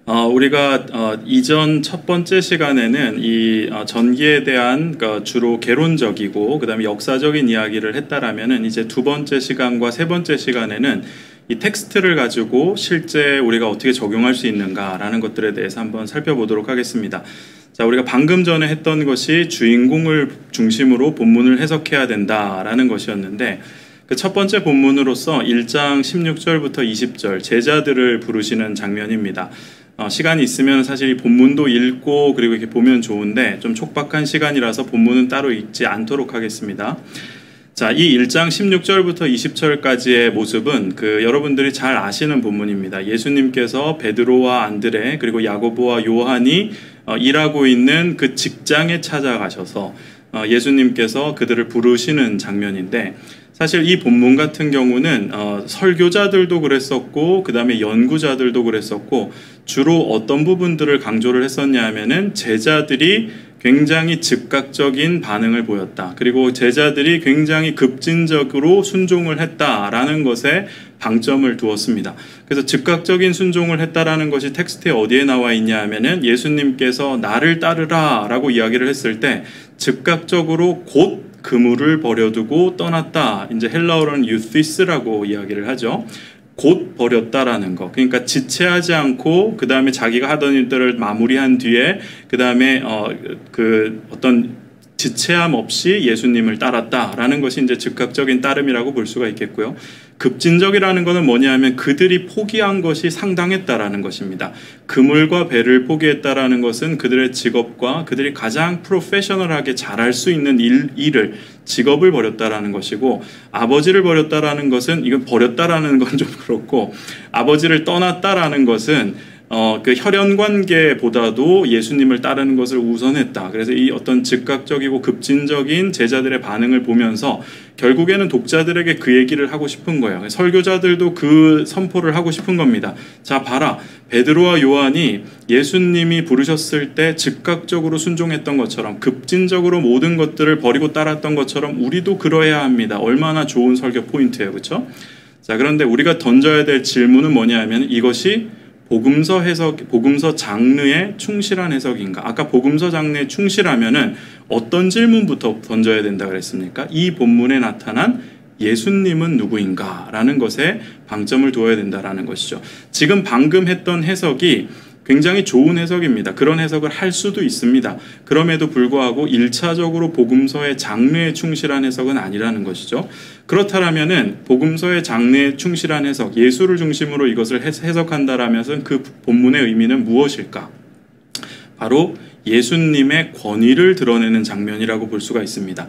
우리가 이전 첫 번째 시간에는 이 전기에 대한 주로 개론적이고 그다음에 역사적인 이야기를 했다라면은 이제 두 번째 시간과 세 번째 시간에는 이 텍스트를 가지고 실제 우리가 어떻게 적용할 수 있는가라는 것들에 대해서 한번 살펴보도록 하겠습니다. 자, 우리가 방금 전에 했던 것이 주인공을 중심으로 본문을 해석해야 된다라는 것이었는데 그 첫 번째 본문으로서 1장 16절부터 20절 제자들을 부르시는 장면입니다. 시간이 있으면 사실 이 본문도 읽고 그리고 이렇게 보면 좋은데 좀 촉박한 시간이라서 본문은 따로 읽지 않도록 하겠습니다. 자, 이 1장 16절부터 20절까지의 모습은 여러분들이 잘 아시는 본문입니다. 예수님께서 베드로와 안드레 그리고 야고보와 요한이 일하고 있는 그 직장에 찾아가셔서 예수님께서 그들을 부르시는 장면인데 사실 이 본문 같은 경우는 설교자들도 그랬었고 그 다음에 연구자들도 그랬었고 주로 어떤 부분들을 강조를 했었냐 하면은 제자들이 굉장히 즉각적인 반응을 보였다. 그리고 제자들이 굉장히 급진적으로 순종을 했다라는 것에 방점을 두었습니다. 그래서 즉각적인 순종을 했다라는 것이 텍스트에 어디에 나와 있냐 하면은 예수님께서 나를 따르라 라고 이야기를 했을 때 즉각적으로 곧 그물을 버려두고 떠났다. 이제 헬라어로는 유티스라고 이야기를 하죠. 곧 버렸다라는 거. 그러니까 지체하지 않고 그 다음에 자기가 하던 일들을 마무리한 뒤에 그 다음에 어떤 지체함 없이 예수님을 따랐다라는 것이 이제 즉각적인 따름이라고 볼 수가 있겠고요. 급진적이라는 것은 뭐냐면 그들이 포기한 것이 상당했다라는 것입니다. 그물과 배를 포기했다라는 것은 그들의 직업과 그들이 가장 프로페셔널하게 잘할 수 있는 일을 직업을 버렸다라는 것이고 아버지를 버렸다라는 것은 이건 버렸다라는 건 좀 그렇고 아버지를 떠났다라는 것은 그 혈연 관계보다도 예수님을 따르는 것을 우선했다. 그래서 이 어떤 즉각적이고 급진적인 제자들의 반응을 보면서 결국에는 독자들에게 그 얘기를 하고 싶은 거예요. 설교자들도 그 선포를 하고 싶은 겁니다. 자, 봐라. 베드로와 요한이 예수님이 부르셨을 때 즉각적으로 순종했던 것처럼 급진적으로 모든 것들을 버리고 따랐던 것처럼 우리도 그러해야 합니다. 얼마나 좋은 설교 포인트예요. 그렇죠? 자, 그런데 우리가 던져야 될 질문은 뭐냐 하면 이것이 복음서 장르에 충실한 해석인가? 아까 복음서 장르에 충실하면은 어떤 질문부터 던져야 된다 그랬습니까? 이 본문에 나타난 예수님은 누구인가? 라는 것에 방점을 두어야 된다라는 것이죠. 지금 방금 했던 해석이 굉장히 좋은 해석입니다. 그런 해석을 할 수도 있습니다. 그럼에도 불구하고 1차적으로 복음서의 장르에 충실한 해석은 아니라는 것이죠. 그렇다면은 복음서의 장르에 충실한 해석, 예수를 중심으로 이것을 해석한다라면 그 본문의 의미는 무엇일까? 바로 예수님의 권위를 드러내는 장면이라고 볼 수가 있습니다.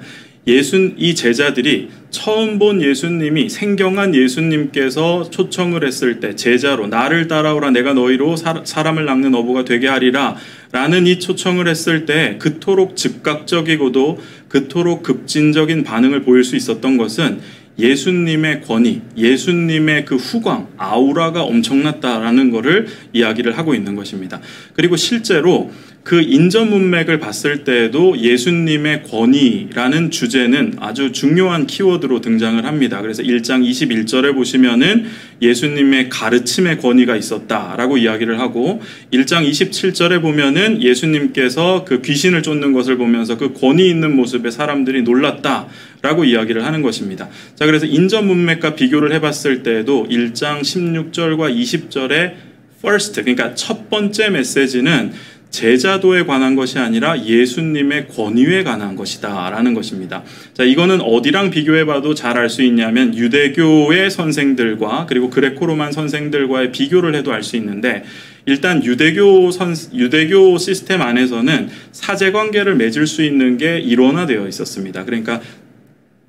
이 제자들이 처음 본 예수님이 생경한 예수님께서 초청을 했을 때 제자로 나를 따라오라 내가 너희로 사람을 낚는 어부가 되게 하리라 라는 이 초청을 했을 때 그토록 즉각적이고도 그토록 급진적인 반응을 보일 수 있었던 것은 예수님의 권위, 예수님의 그 후광, 아우라가 엄청났다라는 것을 이야기를 하고 있는 것입니다. 그리고 실제로 그 인전 문맥을 봤을 때에도 예수님의 권위라는 주제는 아주 중요한 키워드로 등장을 합니다. 그래서 1장 21절에 보시면은 예수님의 가르침의 권위가 있었다라고 이야기를 하고 1장 27절에 보면은 예수님께서 그 귀신을 쫓는 것을 보면서 그 권위 있는 모습에 사람들이 놀랐다라고 이야기를 하는 것입니다. 자, 그래서 인전 문맥과 비교를 해봤을 때에도 1장 16절과 20절의 first, 그러니까 첫 번째 메시지는 제자도에 관한 것이 아니라 예수님의 권위에 관한 것이다 라는 것입니다. 자, 이거는 어디랑 비교해봐도 잘 알 수 있냐면 유대교의 선생들과 그리고 그레코로만 선생들과의 비교를 해도 알 수 있는데 일단 유대교 시스템 안에서는 사제관계를 맺을 수 있는 게 일원화되어 있었습니다. 그러니까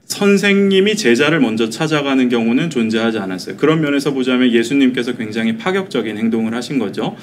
선생님이 제자를 먼저 찾아가는 경우는 존재하지 않았어요. 그런 면에서 보자면 예수님께서 굉장히 파격적인 행동을 하신 거죠.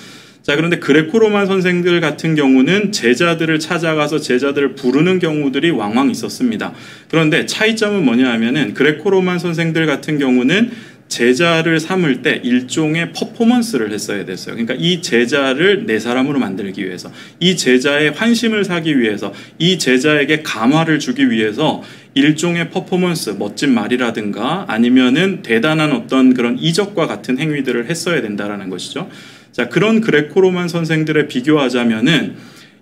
자, 그런데 그레코로만 선생들 같은 경우는 제자들을 찾아가서 제자들을 부르는 경우들이 왕왕 있었습니다. 그런데 차이점은 뭐냐 하면은 그레코로만 선생들 같은 경우는 제자를 삼을 때 일종의 퍼포먼스를 했어야 됐어요. 그러니까 이 제자를 내 사람으로 만들기 위해서, 이 제자의 환심을 사기 위해서, 이 제자에게 감화를 주기 위해서 일종의 퍼포먼스, 멋진 말이라든가 아니면은 대단한 어떤 그런 이적과 같은 행위들을 했어야 된다라는 것이죠. 자, 그런 그레코로만 선생들에 비교하자면은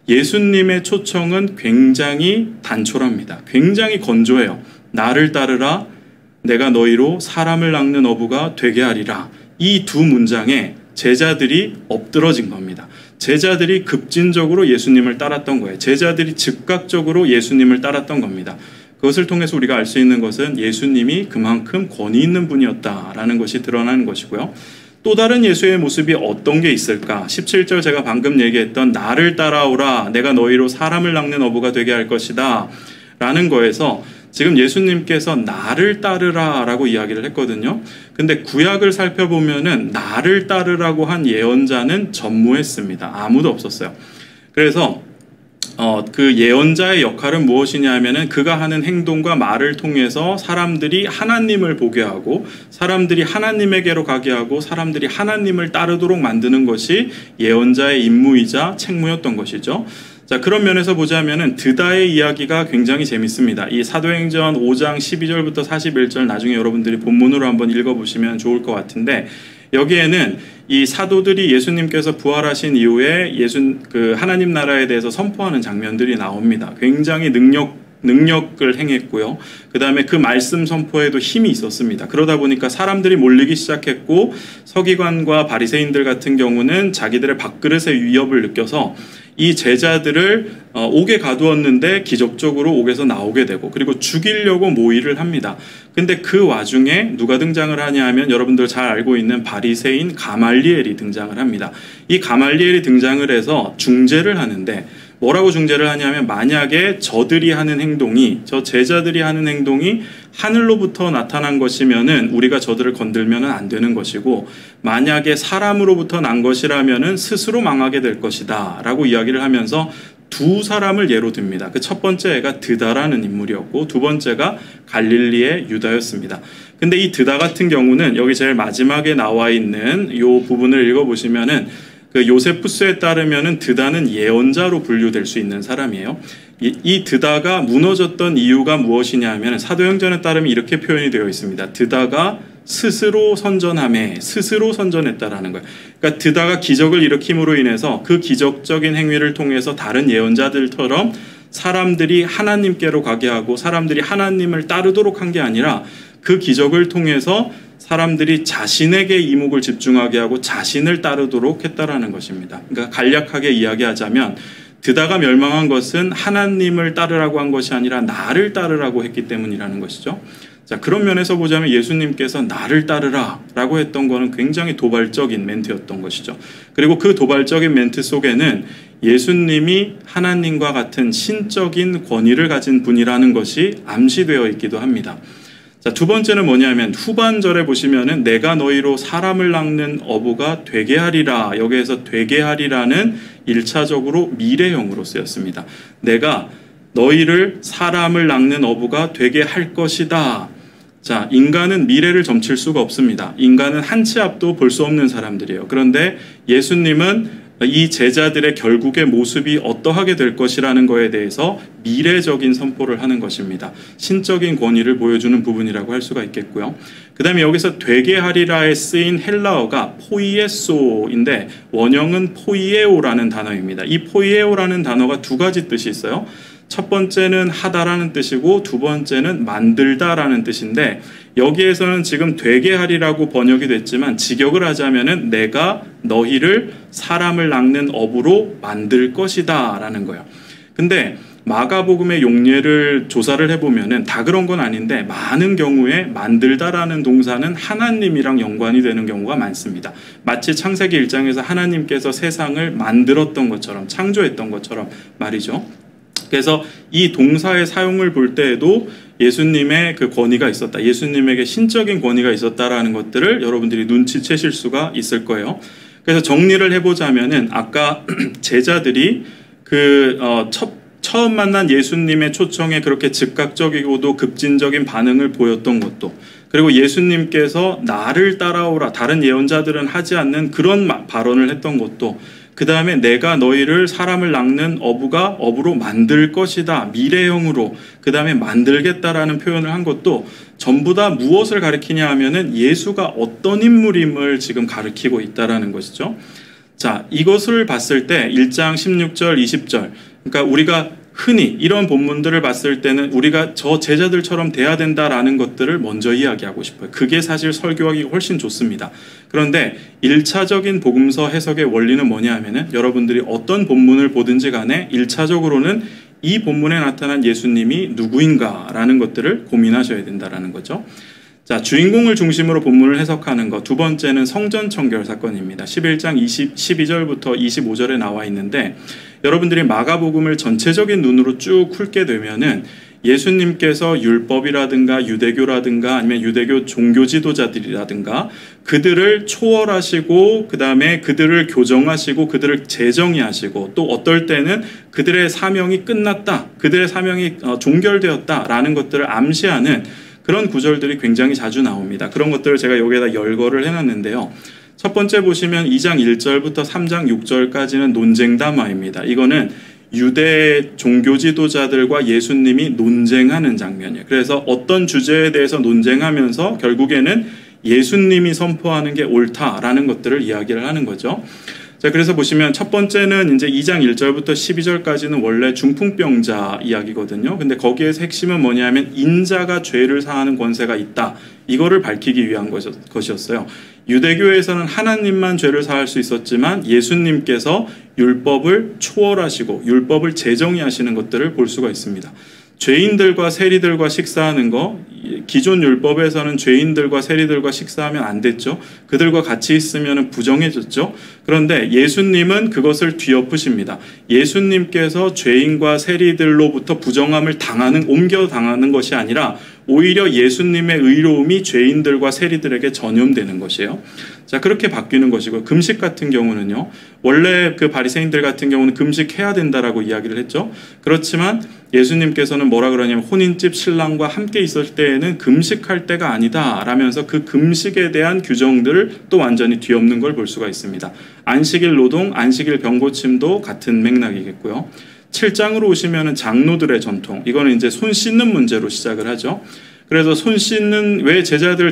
예수님의 초청은 굉장히 단촐합니다. 굉장히 건조해요. 나를 따르라, 내가 너희로 사람을 낚는 어부가 되게 하리라. 이 두 문장에 제자들이 엎드러진 겁니다. 제자들이 급진적으로 예수님을 따랐던 거예요. 제자들이 즉각적으로 예수님을 따랐던 겁니다. 그것을 통해서 우리가 알 수 있는 것은 예수님이 그만큼 권위 있는 분이었다라는 것이 드러나는 것이고요. 또 다른 예수의 모습이 어떤 게 있을까? 17절 제가 방금 얘기했던 나를 따라오라, 내가 너희로 사람을 낚는 어부가 되게 할 것이다 라는 거에서 지금 예수님께서 나를 따르라 라고 이야기를 했거든요. 근데 구약을 살펴보면은 나를 따르라고 한 예언자는 전무했습니다. 아무도 없었어요. 그래서 그 예언자의 역할은 무엇이냐 하면은 그가 하는 행동과 말을 통해서 사람들이 하나님을 보게 하고 사람들이 하나님에게로 가게 하고 사람들이 하나님을 따르도록 만드는 것이 예언자의 임무이자 책무였던 것이죠. 자, 그런 면에서 보자면은 드다의 이야기가 굉장히 재밌습니다. 이 사도행전 5장 12절부터 41절 나중에 여러분들이 본문으로 한번 읽어보시면 좋을 것 같은데 여기에는 이 사도들이 예수님께서 부활하신 이후에 하나님 나라에 대해서 선포하는 장면들이 나옵니다. 굉장히 능력을 행했고요. 그 다음에 그 말씀 선포에도 힘이 있었습니다. 그러다 보니까 사람들이 몰리기 시작했고 서기관과 바리새인들 같은 경우는 자기들의 밥그릇의 위협을 느껴서 이 제자들을 옥에 가두었는데 기적적으로 옥에서 나오게 되고 그리고 죽이려고 모의를 합니다. 근데 그 와중에 누가 등장을 하냐 하면 여러분들 잘 알고 있는 바리새인 가말리엘이 등장을 합니다. 이 가말리엘이 등장을 해서 중재를 하는데 뭐라고 중재를 하냐면 만약에 저들이 하는 행동이 저 제자들이 하는 행동이 하늘로부터 나타난 것이면은 우리가 저들을 건들면은 안 되는 것이고 만약에 사람으로부터 난 것이라면은 스스로 망하게 될 것이다 라고 이야기를 하면서 두 사람을 예로 듭니다. 그 첫 번째 애가 드다라는 인물이었고 두 번째가 갈릴리의 유다였습니다. 근데 이 드다 같은 경우는 여기 제일 마지막에 나와 있는 이 부분을 읽어보시면은 그 요세푸스에 따르면은 드다는 예언자로 분류될 수 있는 사람이에요. 이 드다가 무너졌던 이유가 무엇이냐 하면 사도행전에 따르면 이렇게 표현이 되어 있습니다. 드다가 스스로 선전했다라는 거예요. 그러니까 드다가 기적을 일으킴으로 인해서 그 기적적인 행위를 통해서 다른 예언자들처럼 사람들이 하나님께로 가게 하고 사람들이 하나님을 따르도록 한 게 아니라 그 기적을 통해서 사람들이 자신에게 이목을 집중하게 하고 자신을 따르도록 했다라는 것입니다. 그러니까 간략하게 이야기하자면 드다가 멸망한 것은 하나님을 따르라고 한 것이 아니라 나를 따르라고 했기 때문이라는 것이죠. 자, 그런 면에서 보자면 예수님께서 나를 따르라 라고 했던 것은 굉장히 도발적인 멘트였던 것이죠. 그리고 그 도발적인 멘트 속에는 예수님이 하나님과 같은 신적인 권위를 가진 분이라는 것이 암시되어 있기도 합니다. 자, 두 번째는 뭐냐면 후반절에 보시면은 내가 너희로 사람을 낚는 어부가 되게 하리라. 여기에서 되게 하리라는 1차적으로 미래형으로 쓰였습니다. 내가 너희를 사람을 낚는 어부가 되게 할 것이다. 자, 인간은 미래를 점칠 수가 없습니다. 인간은 한 치 앞도 볼 수 없는 사람들이에요. 그런데 예수님은 이 제자들의 결국의 모습이 어떠하게 될 것이라는 것에 대해서 미래적인 선포를 하는 것입니다. 신적인 권위를 보여주는 부분이라고 할 수가 있겠고요. 그 다음에 여기서 되게 하리라에 쓰인 헬라어가 포이에소인데 원형은 포이에오라는 단어입니다. 이 포이에오라는 단어가 두 가지 뜻이 있어요. 첫 번째는 하다라는 뜻이고 두 번째는 만들다라는 뜻인데 여기에서는 지금 되게 하리라고 번역이 됐지만 직역을 하자면은 내가 너희를 사람을 낚는 어부로 만들 것이다 라는 거예요. 근데 마가복음의 용례를 조사를 해보면은 다 그런 건 아닌데 많은 경우에 만들다라는 동사는 하나님이랑 연관이 되는 경우가 많습니다. 마치 창세기 1장에서 하나님께서 세상을 만들었던 것처럼 창조했던 것처럼 말이죠. 그래서 이 동사의 사용을 볼 때에도 예수님의 그 권위가 있었다. 예수님에게 신적인 권위가 있었다라는 것들을 여러분들이 눈치채실 수가 있을 거예요. 그래서 정리를 해보자면은 아까 제자들이 처음 만난 예수님의 초청에 그렇게 즉각적이고도 급진적인 반응을 보였던 것도 그리고 예수님께서 나를 따라오라 다른 예언자들은 하지 않는 그런 발언을 했던 것도 그 다음에 내가 너희를 사람을 낚는 어부로 만들 것이다. 미래형으로 그 다음에 만들겠다라는 표현을 한 것도 전부 다 무엇을 가리키냐 하면은 예수가 어떤 인물임을 지금 가리키고 있다라는 것이죠. 자, 이것을 봤을 때 1장 16절, 20절, 그러니까 우리가 흔히 이런 본문들을 봤을 때는 우리가 저 제자들처럼 돼야 된다라는 것들을 먼저 이야기하고 싶어요. 그게 사실 설교하기 훨씬 좋습니다. 그런데 1차적인 복음서 해석의 원리는 뭐냐 하면은 여러분들이 어떤 본문을 보든지 간에 1차적으로는 이 본문에 나타난 예수님이 누구인가라는 것들을 고민하셔야 된다라는 거죠. 자, 주인공을 중심으로 본문을 해석하는 것. 두 번째는 성전 청결 사건입니다. 11장 12절부터 25절에 나와 있는데 여러분들이 마가복음을 전체적인 눈으로 쭉 훑게 되면은 예수님께서 율법이라든가 유대교라든가 아니면 유대교 종교 지도자들이라든가 그들을 초월하시고 그 다음에 그들을 교정하시고 그들을 재정의하시고 또 어떨 때는 그들의 사명이 끝났다, 그들의 사명이 종결되었다라는 것들을 암시하는 그런 구절들이 굉장히 자주 나옵니다. 그런 것들을 제가 여기에다 열거를 해놨는데요. 첫 번째 보시면 2장 1절부터 3장 6절까지는 논쟁 담화입니다. 이거는 유대 종교 지도자들과 예수님이 논쟁하는 장면이에요. 그래서 어떤 주제에 대해서 논쟁하면서 결국에는 예수님이 선포하는 게 옳다라는 것들을 이야기를 하는 거죠. 자, 그래서 보시면 첫 번째는 이제 2장 1절부터 12절까지는 원래 중풍병자 이야기거든요. 근데 거기에서 핵심은 뭐냐면 인자가 죄를 사하는 권세가 있다. 이거를 밝히기 위한 것이었어요. 유대교에서는 하나님만 죄를 사할 수 있었지만 예수님께서 율법을 초월하시고 율법을 재정의하시는 것들을 볼 수가 있습니다. 죄인들과 세리들과 식사하는 거, 기존 율법에서는 죄인들과 세리들과 식사하면 안 됐죠. 그들과 같이 있으면 부정해졌죠. 그런데 예수님은 그것을 뒤엎으십니다. 예수님께서 죄인과 세리들로부터 부정함을 옮겨 당하는 것이 아니라 오히려 예수님의 의로움이 죄인들과 세리들에게 전염되는 것이에요. 자, 그렇게 바뀌는 것이고, 금식 같은 경우는요, 원래 그 바리새인들 같은 경우는 금식해야 된다라고 이야기를 했죠. 그렇지만 예수님께서는 뭐라 그러냐면 혼인집 신랑과 함께 있을 때에는 금식할 때가 아니다 라면서 그 금식에 대한 규정들을 또 완전히 뒤엎는 걸 볼 수가 있습니다. 안식일 노동, 안식일 병고침도 같은 맥락이겠고요. 7장으로 오시면은 장로들의 전통, 이거는 이제 손 씻는 문제로 시작을 하죠. 그래서 손 씻는, 왜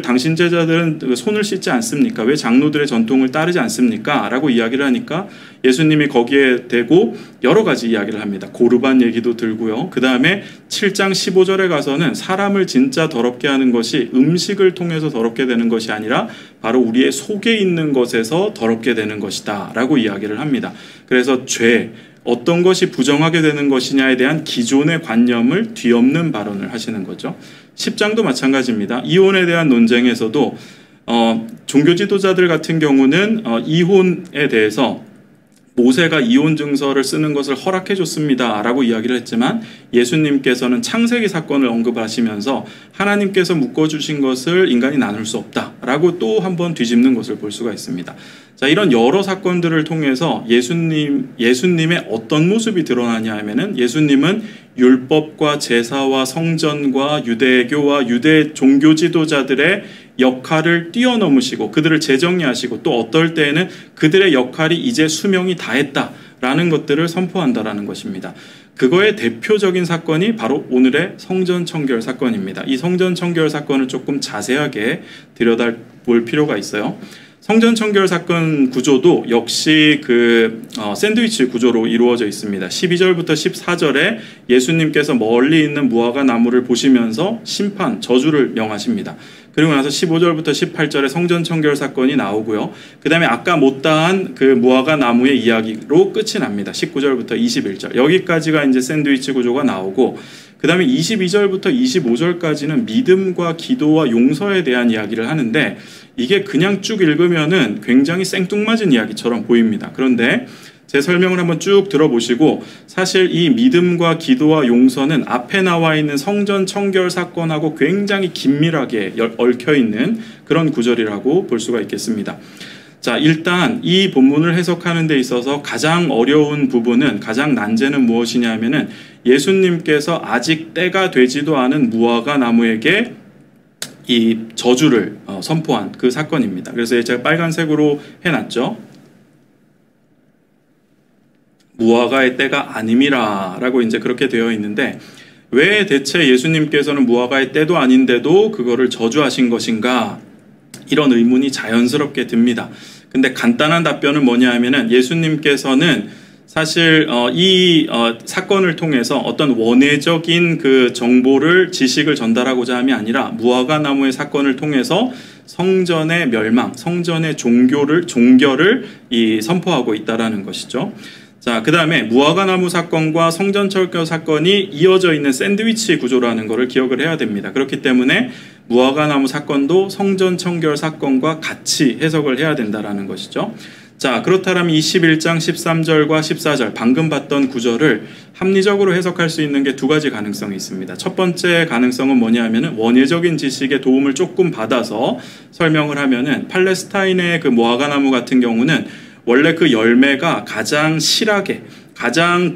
당신 제자들은 손을 씻지 않습니까? 왜 장로들의 전통을 따르지 않습니까? 라고 이야기를 하니까 예수님이 거기에 대고 여러 가지 이야기를 합니다. 고르반 얘기도 들고요. 그 다음에 7장 15절에 가서는 사람을 진짜 더럽게 하는 것이 음식을 통해서 더럽게 되는 것이 아니라 바로 우리의 속에 있는 것에서 더럽게 되는 것이다 라고 이야기를 합니다. 그래서 어떤 것이 부정하게 되는 것이냐에 대한 기존의 관념을 뒤엎는 발언을 하시는 거죠. 10장도 마찬가지입니다. 이혼에 대한 논쟁에서도 종교 지도자들 같은 경우는 이혼에 대해서 모세가 이혼 증서를 쓰는 것을 허락해 줬습니다 라고 이야기를 했지만 예수님께서는 창세기 사건을 언급하시면서 하나님께서 묶어주신 것을 인간이 나눌 수 없다 라고 또 한 번 뒤집는 것을 볼 수가 있습니다. 자, 이런 여러 사건들을 통해서 예수님의 어떤 모습이 드러나냐 하면은 예수님은 율법과 제사와 성전과 유대교와 유대 종교 지도자들의 역할을 뛰어넘으시고 그들을 재정의하시고 또 어떨 때에는 그들의 역할이 이제 수명이 다했다라는 것들을 선포한다라는 것입니다. 그거의 대표적인 사건이 바로 오늘의 성전 청결 사건입니다. 이 성전 청결 사건을 조금 자세하게 들여다볼 필요가 있어요. 성전 청결 사건 구조도 역시 샌드위치 구조로 이루어져 있습니다. 12절부터 14절에 예수님께서 멀리 있는 무화과 나무를 보시면서 심판, 저주를 명하십니다. 그리고 나서 15절부터 18절에 성전 청결 사건이 나오고요. 그 다음에 아까 못다한 그 무화과 나무의 이야기로 끝이 납니다. 19절부터 21절. 여기까지가 이제 샌드위치 구조가 나오고, 그 다음에 22절부터 25절까지는 믿음과 기도와 용서에 대한 이야기를 하는데, 이게 그냥 쭉 읽으면은 굉장히 생뚱맞은 이야기처럼 보입니다. 그런데 제 설명을 한번 쭉 들어보시고 사실 이 믿음과 기도와 용서는 앞에 나와 있는 성전 청결 사건하고 굉장히 긴밀하게 얽혀있는 그런 구절이라고 볼 수가 있겠습니다. 자, 일단 이 본문을 해석하는 데 있어서 가장 어려운 부분은, 가장 난제는 무엇이냐 하면은 예수님께서 아직 때가 되지도 않은 무화과 나무에게 이 저주를 선포한 그 사건입니다. 그래서 제가 빨간색으로 해놨죠. 무화과의 때가 아님이라 라고 이제 그렇게 되어 있는데, 왜 대체 예수님께서는 무화과의 때도 아닌데도 그거를 저주하신 것인가? 이런 의문이 자연스럽게 듭니다. 근데 간단한 답변은 뭐냐 하면은 예수님께서는 사실 이 사건을 통해서 어떤 원회적인 그 정보를 지식을 전달하고자 함이 아니라 무화과 나무의 사건을 통해서 성전의 멸망, 성전의 종결을 선포하고 있다라는 것이죠. 자, 그 다음에 무화과 나무 사건과 성전 철거 사건이 이어져 있는 샌드위치 구조라는 것을 기억을 해야 됩니다. 그렇기 때문에 무화과 나무 사건도 성전 청결 사건과 같이 해석을 해야 된다라는 것이죠. 자, 그렇다면 21장 13절과 14절 방금 봤던 구절을 합리적으로 해석할 수 있는 게 두 가지 가능성이 있습니다. 첫 번째 가능성은 뭐냐 하면은 원예적인 지식의 도움을 조금 받아서 설명을 하면은 팔레스타인의 그 무화과 나무 같은 경우는 원래 그 열매가 가장 실하게 가장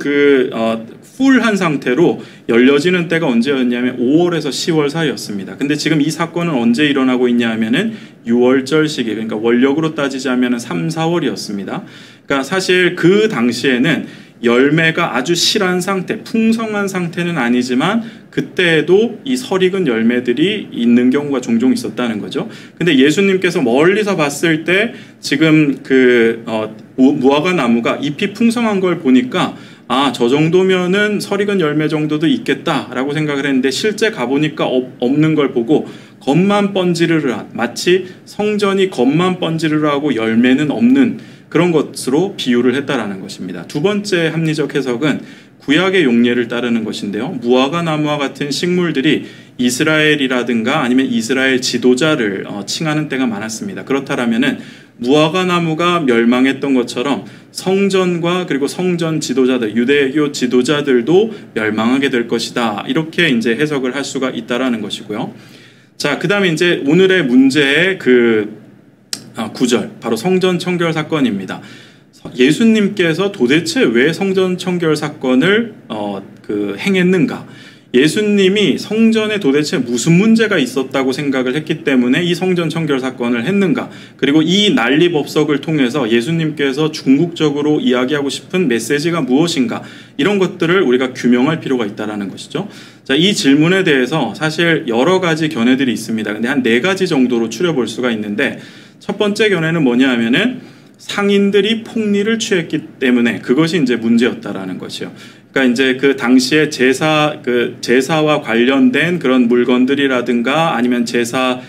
풀한 상태로 열려지는 때가 언제였냐면 5월에서 10월 사이였습니다. 근데 지금 이 사건은 언제 일어나고 있냐 하면은 6월절 시기, 그러니까 원력으로 따지자면 3, 4월이었습니다. 그러니까 사실 그 당시에는 열매가 아주 실한 상태, 풍성한 상태는 아니지만 그때에도 이 설익은 열매들이 있는 경우가 종종 있었다는 거죠. 근데 예수님께서 멀리서 봤을 때 지금 무화과 나무가 잎이 풍성한 걸 보니까 저 정도면은 설익은 열매 정도도 있겠다라고 생각을 했는데 실제 가보니까 없는 걸 보고 겉만 번지르르한, 마치 성전이 겉만 번지르르하고 열매는 없는 그런 것으로 비유를 했다라는 것입니다. 두 번째 합리적 해석은 구약의 용례를 따르는 것인데요. 무화과 나무와 같은 식물들이 이스라엘이라든가 아니면 이스라엘 지도자를 칭하는 때가 많았습니다. 그렇다면은 무화과 나무가 멸망했던 것처럼 성전과 그리고 성전 지도자들, 유대교 지도자들도 멸망하게 될 것이다. 이렇게 이제 해석을 할 수가 있다라는 것이고요. 자, 그다음에 이제 오늘의 문제의 구절, 바로 성전 청결 사건입니다. 예수님께서 도대체 왜 성전 청결 사건을 행했는가? 예수님이 성전에 도대체 무슨 문제가 있었다고 생각을 했기 때문에 이 성전 청결 사건을 했는가? 그리고 이 난리법석을 통해서 예수님께서 궁극적으로 이야기하고 싶은 메시지가 무엇인가? 이런 것들을 우리가 규명할 필요가 있다는 것이죠. 자, 이 질문에 대해서 사실 여러 가지 견해들이 있습니다. 근데 한 4가지 정도로 추려볼 수가 있는데, 첫 번째 견해는 뭐냐 하면은 상인들이 폭리를 취했기 때문에 그것이 이제 문제였다라는 것이요. 그러니까 이제 그 당시에 제사와 관련된 그런 물건들이라든가 아니면 제사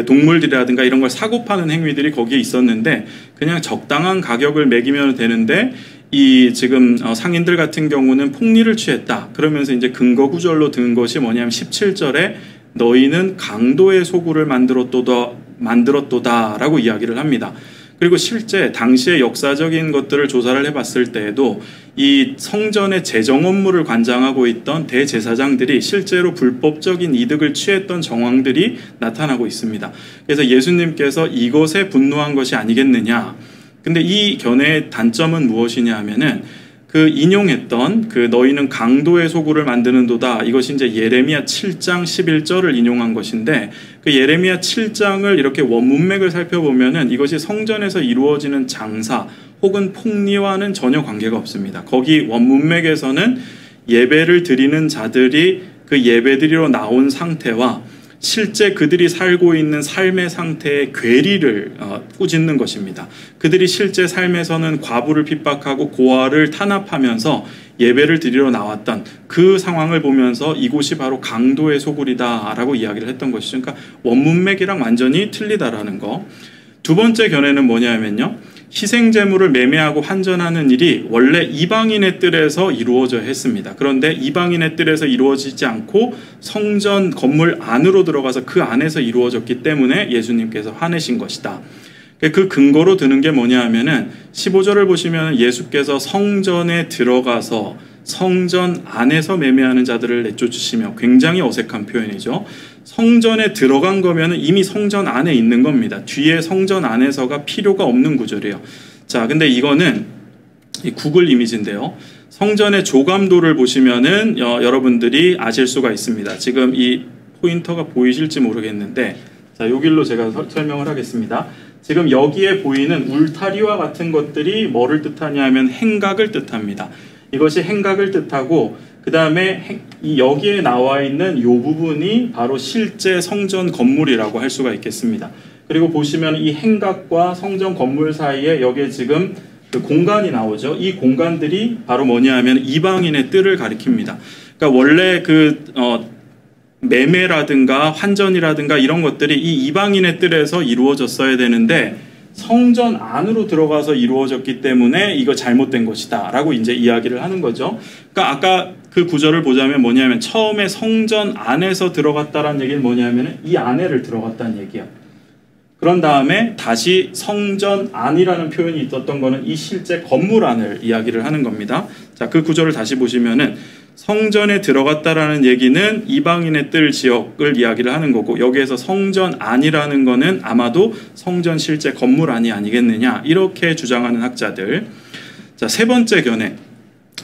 동물들이라든가 이런 걸 사고 파는 행위들이 거기에 있었는데 그냥 적당한 가격을 매기면 되는데 이 지금 상인들 같은 경우는 폭리를 취했다. 그러면서 이제 근거 구절로 든 것이 뭐냐면 17절에 너희는 강도의 소굴을 만들었도다라고 이야기를 합니다. 그리고 실제 당시의 역사적인 것들을 조사를 해봤을 때에도 이 성전의 재정 업무를 관장하고 있던 대제사장들이 실제로 불법적인 이득을 취했던 정황들이 나타나고 있습니다. 그래서 예수님께서 이것에 분노한 것이 아니겠느냐. 근데 이 견해의 단점은 무엇이냐 하면은 인용했던 너희는 강도의 소굴을 만드는도다. 이것이 이제 예레미야 7장 11절을 인용한 것인데 그 예레미야 7장을 이렇게 원문맥을 살펴보면은 이것이 성전에서 이루어지는 장사 혹은 폭리와는 전혀 관계가 없습니다. 거기 원문맥에서는 예배를 드리는 자들이 그 예배드리러 나온 상태와 실제 그들이 살고 있는 삶의 상태의 괴리를 꾸짖는 것입니다. 그들이 실제 삶에서는 과부를 핍박하고 고아를 탄압하면서 예배를 드리러 나왔던 그 상황을 보면서 이곳이 바로 강도의 소굴이다라고 이야기를 했던 것이죠. 그러니까 원문맥이랑 완전히 틀리다라는 거. 두 번째 견해는 뭐냐면요. 희생제물을 매매하고 환전하는 일이 원래 이방인의 뜰에서 이루어져 했습니다. 그런데 이방인의 뜰에서 이루어지지 않고 성전 건물 안으로 들어가서 그 안에서 이루어졌기 때문에 예수님께서 화내신 것이다. 그 근거로 드는 게 뭐냐 하면은 15절을 보시면 예수께서 성전에 들어가서 성전 안에서 매매하는 자들을 내쫓으시며, 굉장히 어색한 표현이죠. 성전에 들어간 거면 이미 성전 안에 있는 겁니다. 뒤에 성전 안에서가 필요가 없는 구절이에요. 자, 근데 이거는 구글 이미지인데요. 성전의 조감도를 보시면은 여러분들이 아실 수가 있습니다. 지금 이 포인터가 보이실지 모르겠는데, 자, 요 길로 제가 설명을 하겠습니다. 지금 여기에 보이는 울타리와 같은 것들이 뭐를 뜻하냐 하면 행각을 뜻합니다. 이것이 행각을 뜻하고 그 다음에 여기에 나와 있는 이 부분이 바로 실제 성전 건물이라고 할 수가 있겠습니다. 그리고 보시면 이 행각과 성전 건물 사이에 여기에 지금 그 공간이 나오죠. 이 공간들이 바로 뭐냐 하면 이방인의 뜰을 가리킵니다. 그러니까 원래 매매라든가 환전이라든가 이런 것들이 이 이방인의 뜰에서 이루어졌어야 되는데 성전 안으로 들어가서 이루어졌기 때문에 이거 잘못된 것이다 라고 이제 이야기를 하는 거죠. 그러니까 아까 그 구절을 보자면 뭐냐면 처음에 성전 안에서 들어갔다라는 얘기는 뭐냐면 이 안에를 들어갔다는 얘기야. 그런 다음에 다시 성전 안이라는 표현이 있었던 거는 이 실제 건물 안을 이야기를 하는 겁니다. 자, 그 구절을 다시 보시면은 성전에 들어갔다라는 얘기는 이방인의 뜰 지역을 이야기를 하는 거고 여기에서 성전 안이라는 거는 아마도 성전 실제 건물 안이 아니겠느냐 이렇게 주장하는 학자들. 자, 세 번째 견해.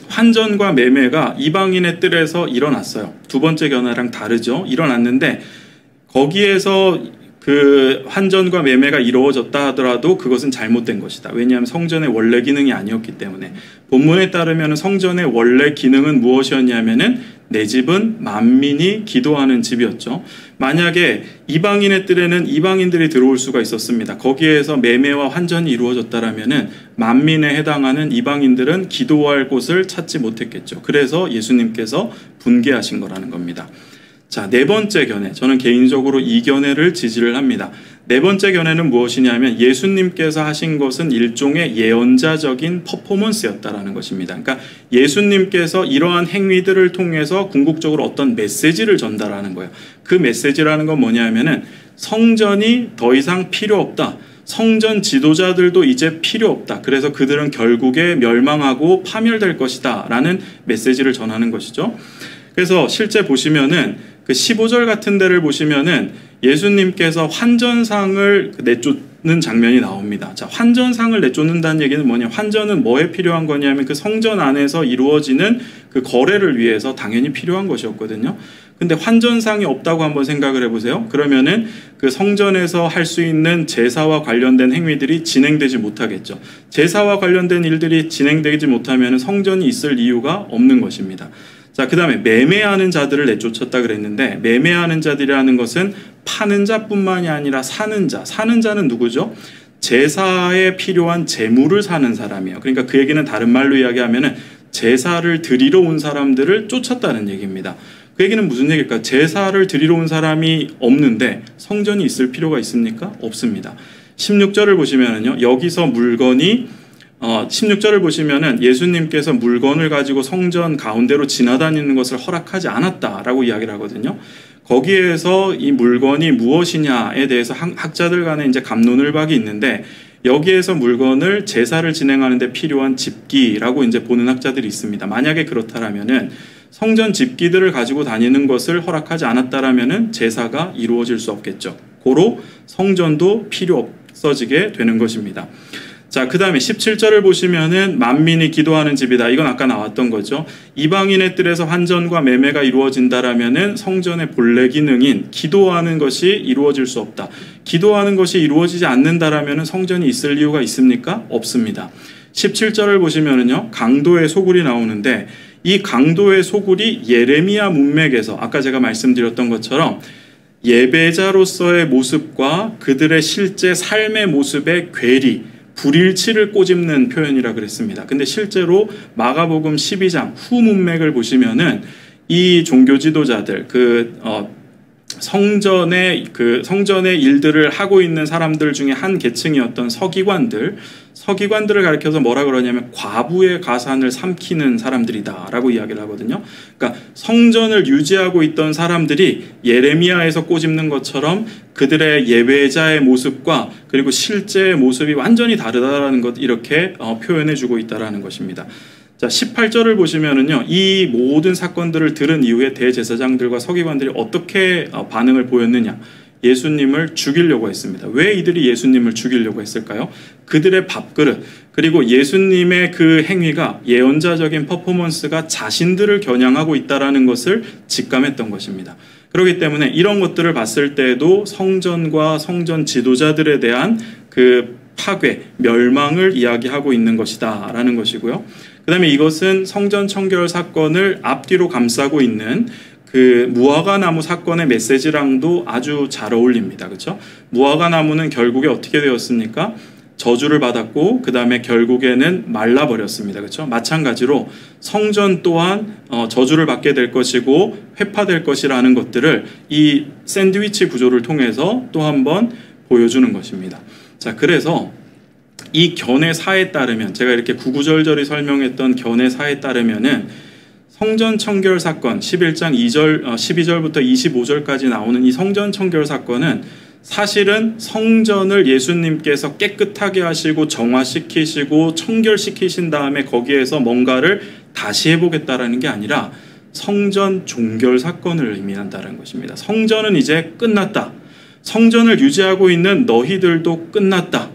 환전과 매매가 이방인의 뜰에서 일어났어요. 두 번째 견해랑 다르죠. 일어났는데 거기에서 그 환전과 매매가 이루어졌다 하더라도 그것은 잘못된 것이다. 왜냐하면 성전의 원래 기능이 아니었기 때문에. 본문에 따르면 성전의 원래 기능은 무엇이었냐면은 내 집은 만민이 기도하는 집이었죠. 만약에 이방인의 뜰에는 이방인들이 들어올 수가 있었습니다. 거기에서 매매와 환전이 이루어졌다라면은 만민에 해당하는 이방인들은 기도할 곳을 찾지 못했겠죠. 그래서 예수님께서 분개하신 거라는 겁니다. 자, 네 번째 견해. 저는 개인적으로 이 견해를 지지를 합니다. 네 번째 견해는 무엇이냐면 예수님께서 하신 것은 일종의 예언자적인 퍼포먼스였다라는 것입니다. 그러니까 예수님께서 이러한 행위들을 통해서 궁극적으로 어떤 메시지를 전달하는 거예요. 그 메시지라는 건 뭐냐면은 성전이 더 이상 필요 없다. 성전 지도자들도 이제 필요 없다. 그래서 그들은 결국에 멸망하고 파멸될 것이다. 라는 메시지를 전하는 것이죠. 그래서 실제 보시면은 그 15절 같은 데를 보시면은 예수님께서 환전상을 내쫓는 장면이 나옵니다. 자, 환전상을 내쫓는다는 얘기는 뭐냐? 환전은 뭐에 필요한 거냐면 그 성전 안에서 이루어지는 그 거래를 위해서 당연히 필요한 것이었거든요. 근데 환전상이 없다고 한번 생각을 해보세요. 그러면은 그 성전에서 할 수 있는 제사와 관련된 행위들이 진행되지 못하겠죠. 제사와 관련된 일들이 진행되지 못하면 성전이 있을 이유가 없는 것입니다. 자, 그 다음에 매매하는 자들을 내쫓았다 그랬는데 매매하는 자들이라는 것은 파는 자뿐만이 아니라 사는 자. 사는 자는 누구죠? 제사에 필요한 재물을 사는 사람이에요. 그러니까 그 얘기는 다른 말로 이야기하면은 제사를 드리러 온 사람들을 쫓았다는 얘기입니다. 그 얘기는 무슨 얘기일까? 제사를 드리러 온 사람이 없는데 성전이 있을 필요가 있습니까? 없습니다. 16절을 보시면은요. 여기서 물건이 16절을 보시면은 예수님께서 물건을 가지고 성전 가운데로 지나다니는 것을 허락하지 않았다라고 이야기를 하거든요. 거기에서 이 물건이 무엇이냐에 대해서 학자들 간에 이제 갑론을박이 있는데 여기에서 물건을 제사를 진행하는 데 필요한 집기라고 이제 보는 학자들이 있습니다. 만약에 그렇다라면은 성전 집기들을 가지고 다니는 것을 허락하지 않았다라면은 제사가 이루어질 수 없겠죠. 고로 성전도 필요 없어지게 되는 것입니다. 자, 그 다음에 17절을 보시면은 만민이 기도하는 집이다. 이건 아까 나왔던 거죠. 이방인의 뜰에서 환전과 매매가 이루어진다라면은 성전의 본래 기능인 기도하는 것이 이루어질 수 없다. 기도하는 것이 이루어지지 않는다라면은 성전이 있을 이유가 있습니까? 없습니다. 17절을 보시면은요, 강도의 소굴이 나오는데 이 강도의 소굴이 예레미야 문맥에서 아까 제가 말씀드렸던 것처럼 예배자로서의 모습과 그들의 실제 삶의 모습의 괴리, 불일치를 꼬집는 표현이라 그랬습니다. 근데 실제로 마가복음 12장 후 문맥을 보시면은 이 종교 지도자들 성전의 일들을 하고 있는 사람들 중에 한 계층이었던 서기관들을 가리켜서 뭐라 그러냐면 과부의 가산을 삼키는 사람들이다라고 이야기를 하거든요. 그러니까 성전을 유지하고 있던 사람들이 예레미야에서 꼬집는 것처럼 그들의 예배자의 모습과 그리고 실제의 모습이 완전히 다르다라는 것 이렇게 표현해주고 있다라는 것입니다. 자, 18절을 보시면은요, 이 모든 사건들을 들은 이후에 대제사장들과 서기관들이 어떻게 반응을 보였느냐? 예수님을 죽이려고 했습니다. 왜 이들이 예수님을 죽이려고 했을까요? 그들의 밥그릇, 그리고 예수님의 그 행위가 예언자적인 퍼포먼스가 자신들을 겨냥하고 있다라는 것을 직감했던 것입니다. 그렇기 때문에 이런 것들을 봤을 때에도 성전과 성전 지도자들에 대한 그 파괴, 멸망을 이야기하고 있는 것이다 라는 것이고요. 그 다음에 이것은 성전 청결 사건을 앞뒤로 감싸고 있는 그 무화과나무 사건의 메시지랑도 아주 잘 어울립니다. 그렇죠? 무화과나무는 결국에 어떻게 되었습니까? 저주를 받았고 그 다음에 결국에는 말라버렸습니다. 그렇죠? 마찬가지로 성전 또한 저주를 받게 될 것이고 회파될 것이라는 것들을 이 샌드위치 구조를 통해서 또 한 번 보여주는 것입니다. 자, 그래서 이 견해사에 따르면 제가 이렇게 구구절절히 설명했던 견해사에 따르면은 성전 청결 사건 11장 12절부터 25절까지 나오는 이 성전 청결 사건은 사실은 성전을 예수님께서 깨끗하게 하시고 정화시키시고 청결시키신 다음에 거기에서 뭔가를 다시 해보겠다라는 게 아니라 성전 종결 사건을 의미한다는 것입니다. 성전은 이제 끝났다. 성전을 유지하고 있는 너희들도 끝났다.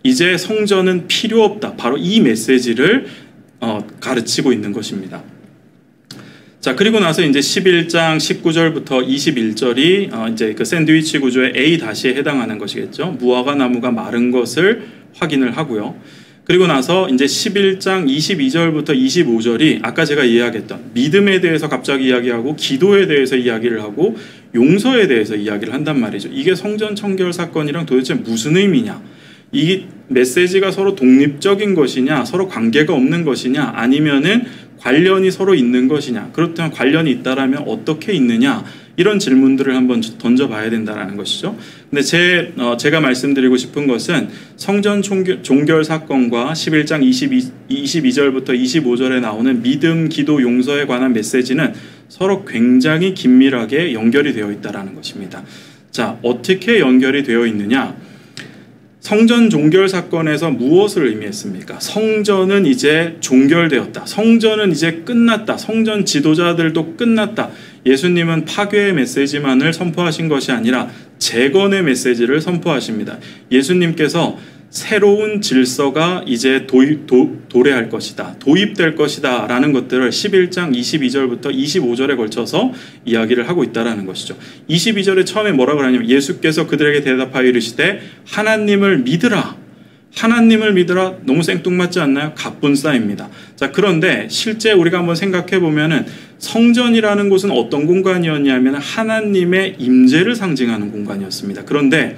이제 성전은 필요 없다. 바로 이 메시지를 가르치고 있는 것입니다. 자, 그리고 나서 이제 11장 19절부터 21절이 이제 그 샌드위치 구조의 A-에 해당하는 것이겠죠. 무화과 나무가 마른 것을 확인을 하고요. 그리고 나서 이제 11장 22절부터 25절이 아까 제가 이야기했던 믿음에 대해서 갑자기 이야기하고 기도에 대해서 이야기를 하고 용서에 대해서 이야기를 한단 말이죠. 이게 성전 청결 사건이랑 도대체 무슨 의미냐? 이 메시지가 서로 독립적인 것이냐, 서로 관계가 없는 것이냐, 아니면은 관련이 서로 있는 것이냐, 그렇다면 관련이 있다라면 어떻게 있느냐, 이런 질문들을 한번 던져봐야 된다는 것이죠. 근데 제가 말씀드리고 싶은 것은 성전 종결 사건과 11장 22절부터 25절에 나오는 믿음, 기도, 용서에 관한 메시지는 서로 굉장히 긴밀하게 연결이 되어 있다는 것입니다. 자, 어떻게 연결이 되어 있느냐? 성전 종결 사건에서 무엇을 의미했습니까? 성전은 이제 종결되었다. 성전은 이제 끝났다. 성전 지도자들도 끝났다. 예수님은 파괴의 메시지만을 선포하신 것이 아니라 재건의 메시지를 선포하십니다. 예수님께서 새로운 질서가 이제 도래할 것이다. 도입될 것이다. 라는 것들을 11장 22절부터 25절에 걸쳐서 이야기를 하고 있다는 것이죠. 22절에 처음에 뭐라고 하냐면 예수께서 그들에게 대답하여 이르시되 하나님을 믿으라. 하나님을 믿으라. 너무 생뚱맞지 않나요? 갑분싸입니다. 자, 그런데 실제 우리가 한번 생각해 보면은 성전이라는 곳은 어떤 공간이었냐면 하나님의 임재를 상징하는 공간이었습니다. 그런데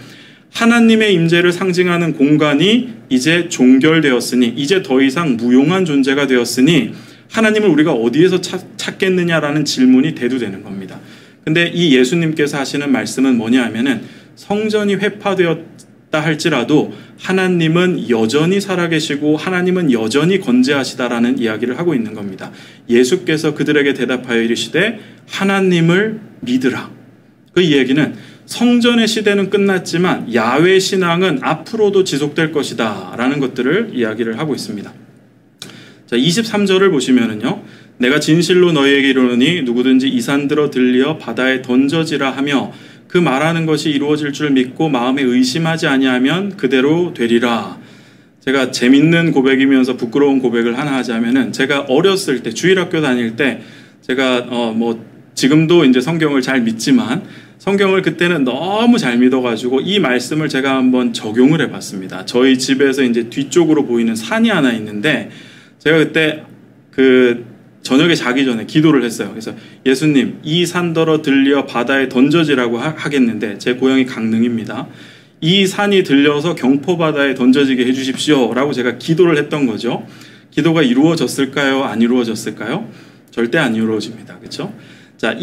하나님의 임재를 상징하는 공간이 이제 종결되었으니 이제 더 이상 무용한 존재가 되었으니 하나님을 우리가 어디에서 찾겠느냐라는 질문이 대두되는 겁니다. 근데 이 예수님께서 하시는 말씀은 뭐냐 하면은 성전이 회파되었다 할지라도 하나님은 여전히 살아계시고 하나님은 여전히 건재하시다라는 이야기를 하고 있는 겁니다. 예수께서 그들에게 대답하여 이르시되 하나님을 믿으라. 그 얘기는 성전의 시대는 끝났지만 야훼 신앙은 앞으로도 지속될 것이다 라는 것들을 이야기를 하고 있습니다. 자, 23절을 보시면은요, 내가 진실로 너희에게 이르노니 누구든지 이 산들어 들려 바다에 던져지라 하며 그 말하는 것이 이루어질 줄 믿고 마음에 의심하지 아니하면 그대로 되리라. 제가 재밌는 고백이면서 부끄러운 고백을 하나 하자면은 제가 어렸을 때 주일학교 다닐 때 제가 지금도 이제 성경을 잘 믿지만 성경을 그때는 너무 잘 믿어가지고 이 말씀을 제가 한번 적용을 해봤습니다. 저희 집에서 이제 뒤쪽으로 보이는 산이 하나 있는데 제가 그때 저녁에 자기 전에 기도를 했어요. 그래서 예수님, 이 산더러 들려 바다에 던져지라고 하겠는데 제 고향이 강릉입니다. 이 산이 들려서 경포 바다에 던져지게 해주십시오 라고 제가 기도를 했던 거죠. 기도가 이루어졌을까요? 안 이루어졌을까요? 절대 안 이루어집니다. 그렇죠? 자,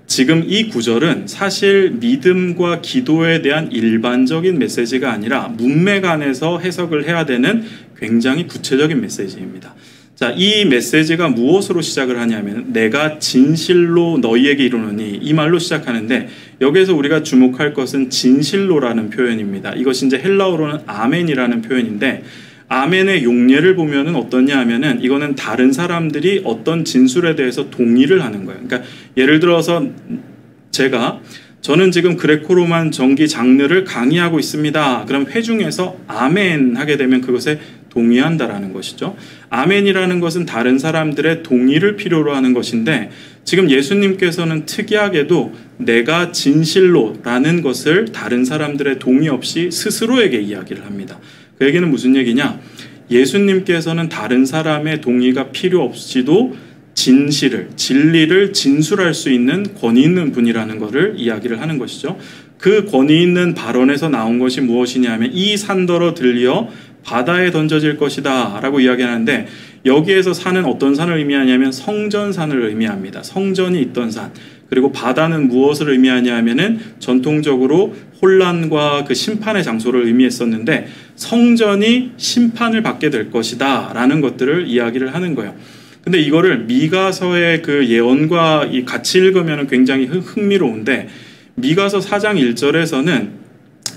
지금 이 구절은 사실 믿음과 기도에 대한 일반적인 메시지가 아니라 문맥 안에서 해석을 해야 되는 굉장히 구체적인 메시지입니다. 자, 이 메시지가 무엇으로 시작을 하냐면 내가 진실로 너희에게 이르노니 이 말로 시작하는데 여기에서 우리가 주목할 것은 진실로라는 표현입니다. 이것이 이제 헬라어로는 아멘이라는 표현인데 아멘의 용례를 보면은 어떠냐 하면은 이거는 다른 사람들이 어떤 진술에 대해서 동의를 하는 거예요. 그러니까 예를 들어서 제가 저는 지금 그레코로만 정기 장르를 강의하고 있습니다. 그럼 회중에서 아멘 하게 되면 그것에 동의한다라는 것이죠. 아멘이라는 것은 다른 사람들의 동의를 필요로 하는 것인데 지금 예수님께서는 특이하게도 내가 진실로라는 것을 다른 사람들의 동의 없이 스스로에게 이야기를 합니다. 그 얘기는 무슨 얘기냐? 예수님께서는 다른 사람의 동의가 필요 없이도 진리를 진술할 수 있는 권위 있는 분이라는 것을 이야기를 하는 것이죠. 그 권위 있는 발언에서 나온 것이 무엇이냐 하면 이 산더러 들리어 바다에 던져질 것이다 라고 이야기하는데 여기에서 산은 어떤 산을 의미하냐면 성전산을 의미합니다. 성전이 있던 산. 그리고 바다는 무엇을 의미하냐 하면은 전통적으로 혼란과 그 심판의 장소를 의미했었는데 성전이 심판을 받게 될 것이다 라는 것들을 이야기를 하는 거예요. 근데 이거를 미가서의 그 예언과 같이 읽으면 굉장히 흥미로운데 미가서 4장 1절에서는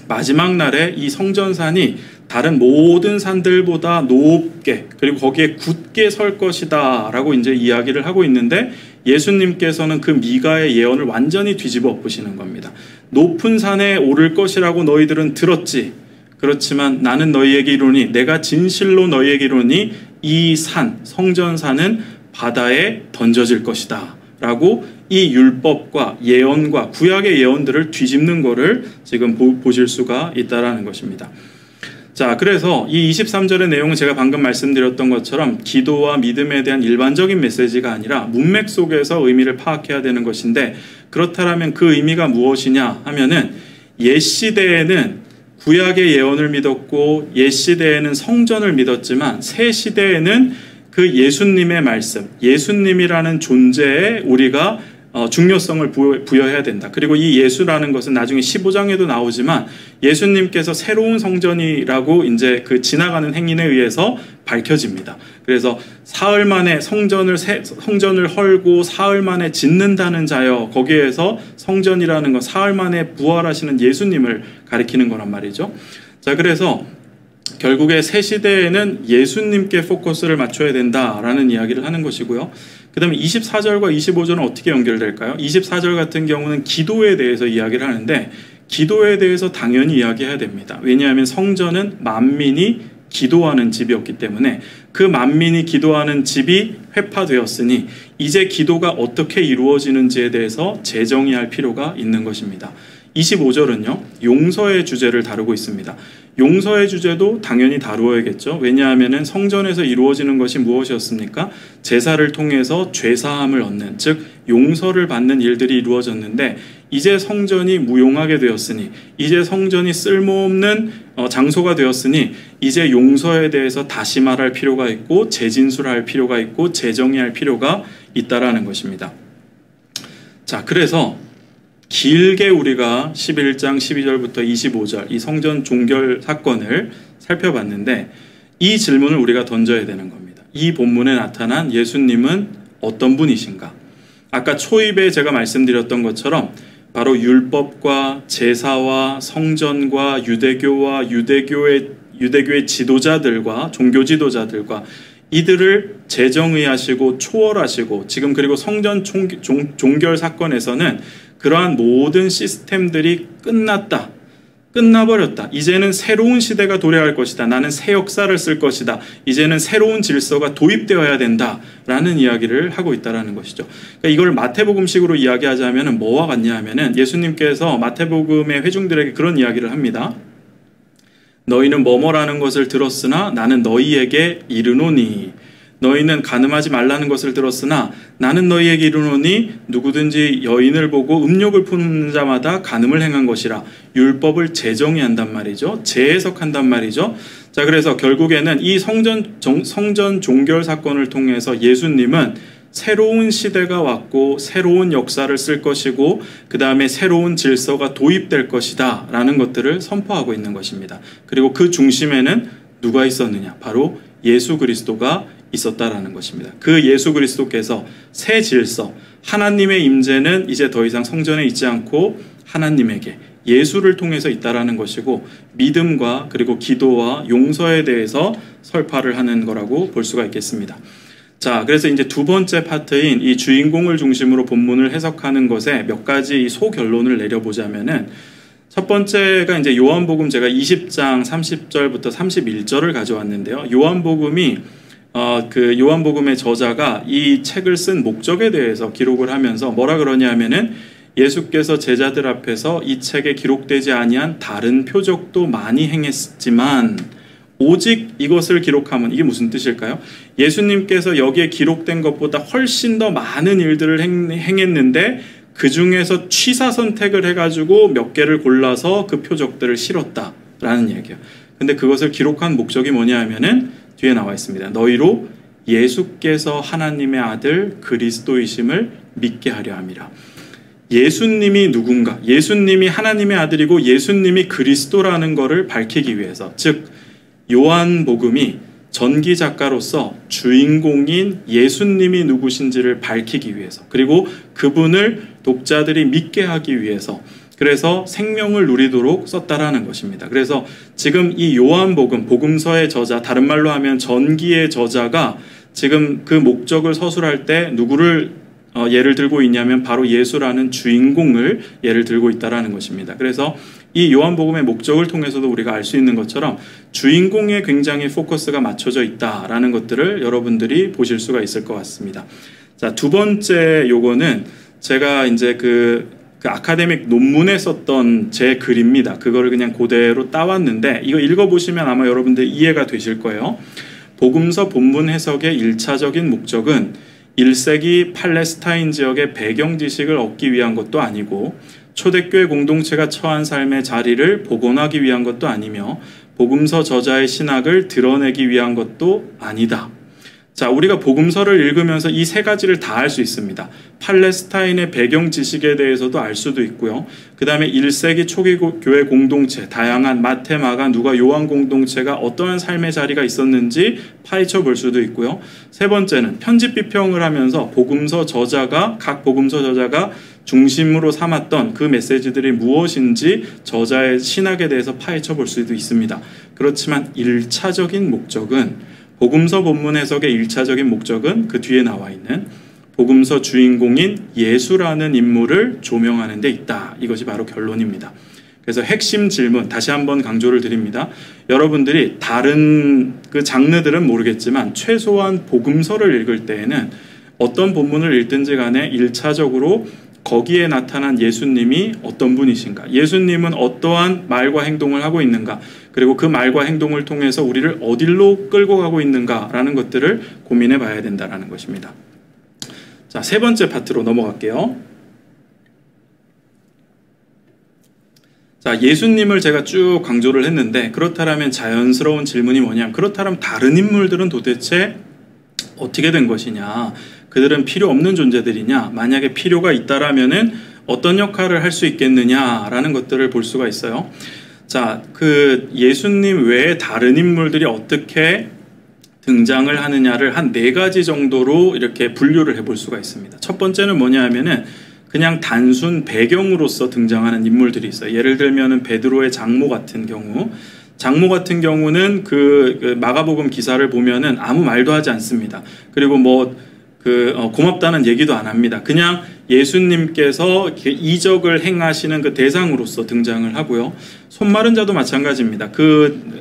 마지막 날에 이 성전산이 다른 모든 산들보다 높게 그리고 거기에 굳게 설 것이다 라고 이제 이야기를 하고 있는데 예수님께서는 그 미가의 예언을 완전히 뒤집어 엎으시는 겁니다. 높은 산에 오를 것이라고 너희들은 들었지. 그렇지만 나는 너희에게 이르노니 내가 진실로 너희에게 이르노니 이 산, 성전산은 바다에 던져질 것이다 라고 이 율법과 예언과 구약의 예언들을 뒤집는 거를 지금 보실 수가 있다라는 것입니다. 자, 그래서 이 23절의 내용은 제가 방금 말씀드렸던 것처럼 기도와 믿음에 대한 일반적인 메시지가 아니라 문맥 속에서 의미를 파악해야 되는 것인데 그렇다면 그 의미가 무엇이냐 하면은 옛 시대에는 구약의 예언을 믿었고 옛 시대에는 성전을 믿었지만 새 시대에는 그 예수님의 말씀, 예수님이라는 존재에 우리가 중요성을 부여해야 된다. 그리고 이 예수라는 것은 나중에 15장에도 나오지만 예수님께서 새로운 성전이라고 이제 그 지나가는 행인에 의해서 밝혀집니다. 그래서 사흘 만에 성전을 헐고 사흘 만에 짓는다는 자여 거기에서 성전이라는 건 사흘 만에 부활하시는 예수님을 가리키는 거란 말이죠. 자, 그래서 결국에 새 시대에는 예수님께 포커스를 맞춰야 된다라는 이야기를 하는 것이고요. 그 다음에 24절과 25절은 어떻게 연결될까요? 24절 같은 경우는 기도에 대해서 이야기를 하는데 기도에 대해서 당연히 이야기해야 됩니다. 왜냐하면 성전은 만민이 기도하는 집이었기 때문에 그 만민이 기도하는 집이 회파되었으니 이제 기도가 어떻게 이루어지는지에 대해서 재정의할 필요가 있는 것입니다. 25절은요, 용서의 주제를 다루고 있습니다. 용서의 주제도 당연히 다루어야겠죠. 왜냐하면 성전에서 이루어지는 것이 무엇이었습니까? 제사를 통해서 죄사함을 얻는, 즉 용서를 받는 일들이 이루어졌는데 이제 성전이 무용하게 되었으니 이제 성전이 쓸모없는 장소가 되었으니 이제 용서에 대해서 다시 말할 필요가 있고 재진술할 필요가 있고 재정의할 필요가 있다라는 것입니다. 자, 그래서 길게 우리가 11장 12절부터 25절 이 성전 종결 사건을 살펴봤는데 이 질문을 우리가 던져야 되는 겁니다. 이 본문에 나타난 예수님은 어떤 분이신가? 아까 초입에 제가 말씀드렸던 것처럼 바로 율법과 제사와 성전과 유대교와 유대교의 지도자들과 종교 지도자들과 이들을 재정의하시고 초월하시고 지금 그리고 성전 종결 사건에서는 그러한 모든 시스템들이 끝나버렸다. 이제는 새로운 시대가 도래할 것이다. 나는 새 역사를 쓸 것이다. 이제는 새로운 질서가 도입되어야 된다. 라는 이야기를 하고 있다는 것이죠. 그러니까 이걸 마태복음식으로 이야기하자면 뭐와 같냐 하면은 예수님께서 마태복음의 회중들에게 그런 이야기를 합니다. 너희는 뭐뭐라는 것을 들었으나 나는 너희에게 이르노니 너희는 간음하지 말라는 것을 들었으나 나는 너희에게 이르노니 누구든지 여인을 보고 음욕을 품는 자마다 간음을 행한 것이라. 율법을 재정의한단 말이죠. 재해석한단 말이죠. 자, 그래서 결국에는 이 성전 종결 사건을 통해서 예수님은 새로운 시대가 왔고 새로운 역사를 쓸 것이고 그 다음에 새로운 질서가 도입될 것이다 라는 것들을 선포하고 있는 것입니다. 그리고 그 중심에는 누가 있었느냐? 바로 예수 그리스도가 있었다라는 것입니다. 그 예수 그리스도께서 새 질서, 하나님의 임재는 이제 더 이상 성전에 있지 않고 하나님에게 예수를 통해서 있다라는 것이고 믿음과 그리고 기도와 용서에 대해서 설파를 하는 거라고 볼 수가 있겠습니다. 자, 그래서 이제 두 번째 파트인 이 주인공을 중심으로 본문을 해석하는 것에 몇 가지 소결론을 내려보자면은 첫 번째가 이제 요한복음 제가 20장 30절부터 31절을 가져왔는데요. 요한복음이 그 요한복음의 저자가 이 책을 쓴 목적에 대해서 기록을 하면서 뭐라 그러냐면은 예수께서 제자들 앞에서 이 책에 기록되지 아니한 다른 표적도 많이 행했지만 오직 이것을 기록하면 이게 무슨 뜻일까요? 예수님께서 여기에 기록된 것보다 훨씬 더 많은 일들을 행했는데 그 중에서 취사 선택을 해가지고 몇 개를 골라서 그 표적들을 실었다라는 얘기예요. 근데 그것을 기록한 목적이 뭐냐 하면은 뒤에 나와 있습니다. 너희로 예수께서 하나님의 아들 그리스도이심을 믿게 하려 함이라. 예수님이 누군가, 예수님이 하나님의 아들이고 예수님이 그리스도라는 것을 밝히기 위해서, 즉 요한복음이 전기 작가로서 주인공인 예수님이 누구신지를 밝히기 위해서, 그리고 그분을 독자들이 믿게 하기 위해서, 그래서 생명을 누리도록 썼다라는 것입니다. 그래서 지금 이 요한복음, 복음서의 저자, 다른 말로 하면 전기의 저자가 지금 그 목적을 서술할 때 누구를 예를 들고 있냐면 바로 예수라는 주인공을 예를 들고 있다라는 것입니다. 그래서 이 요한복음의 목적을 통해서도 우리가 알 수 있는 것처럼 주인공에 굉장히 포커스가 맞춰져 있다라는 것들을 여러분들이 보실 수가 있을 것 같습니다. 자, 두 번째 요거는 제가 이제 그 아카데믹 논문에 썼던 제 글입니다. 그거를 그냥 그대로 따왔는데 이거 읽어보시면 아마 여러분들 이해가 되실 거예요. 복음서 본문 해석의 1차적인 목적은 1세기 팔레스타인 지역의 배경 지식을 얻기 위한 것도 아니고 초대교회 공동체가 처한 삶의 자리를 복원하기 위한 것도 아니며 복음서 저자의 신학을 드러내기 위한 것도 아니다. 자, 우리가 복음서를 읽으면서 이 세 가지를 다 알 수 있습니다. 팔레스타인의 배경 지식에 대해서도 알 수도 있고요. 그 다음에 1세기 초기 교회 공동체, 다양한 마태, 마가, 누가, 요한 공동체가 어떠한 삶의 자리가 있었는지 파헤쳐 볼 수도 있고요. 세 번째는 편집 비평을 하면서 각 복음서 저자가 중심으로 삼았던 그 메시지들이 무엇인지 저자의 신학에 대해서 파헤쳐 볼 수도 있습니다. 그렇지만 1차적인 목적은, 복음서 본문 해석의 1차적인 목적은 그 뒤에 나와 있는 복음서 주인공인 예수라는 인물을 조명하는 데 있다. 이것이 바로 결론입니다. 그래서 핵심 질문, 다시 한번 강조를 드립니다. 여러분들이 다른 그 장르들은 모르겠지만 최소한 복음서를 읽을 때에는 어떤 본문을 읽든지 간에 1차적으로 거기에 나타난 예수님이 어떤 분이신가, 예수님은 어떠한 말과 행동을 하고 있는가, 그리고 그 말과 행동을 통해서 우리를 어디로 끌고 가고 있는가라는 것들을 고민해 봐야 된다는 것입니다. 자, 세 번째 파트로 넘어갈게요. 자, 예수님을 제가 쭉 강조를 했는데 그렇다면 자연스러운 질문이 뭐냐면, 그렇다면 다른 인물들은 도대체 어떻게 된 것이냐, 그들은 필요 없는 존재들이냐, 만약에 필요가 있다라면은 어떤 역할을 할 수 있겠느냐라는 것들을 볼 수가 있어요. 자, 그 예수님 외에 다른 인물들이 어떻게 등장을 하느냐를 한 4가지 정도로 이렇게 분류를 해볼 수가 있습니다. 첫 번째는 뭐냐 하면은 그냥 단순 배경으로서 등장하는 인물들이 있어요. 예를 들면은 베드로의 장모 같은 경우는 그 마가복음 기사를 보면은 아무 말도 하지 않습니다. 그리고 고맙다는 얘기도 안 합니다. 그냥 예수님께서 이적을 행하시는 그 대상으로서 등장을 하고요. 손마른 자도 마찬가지입니다.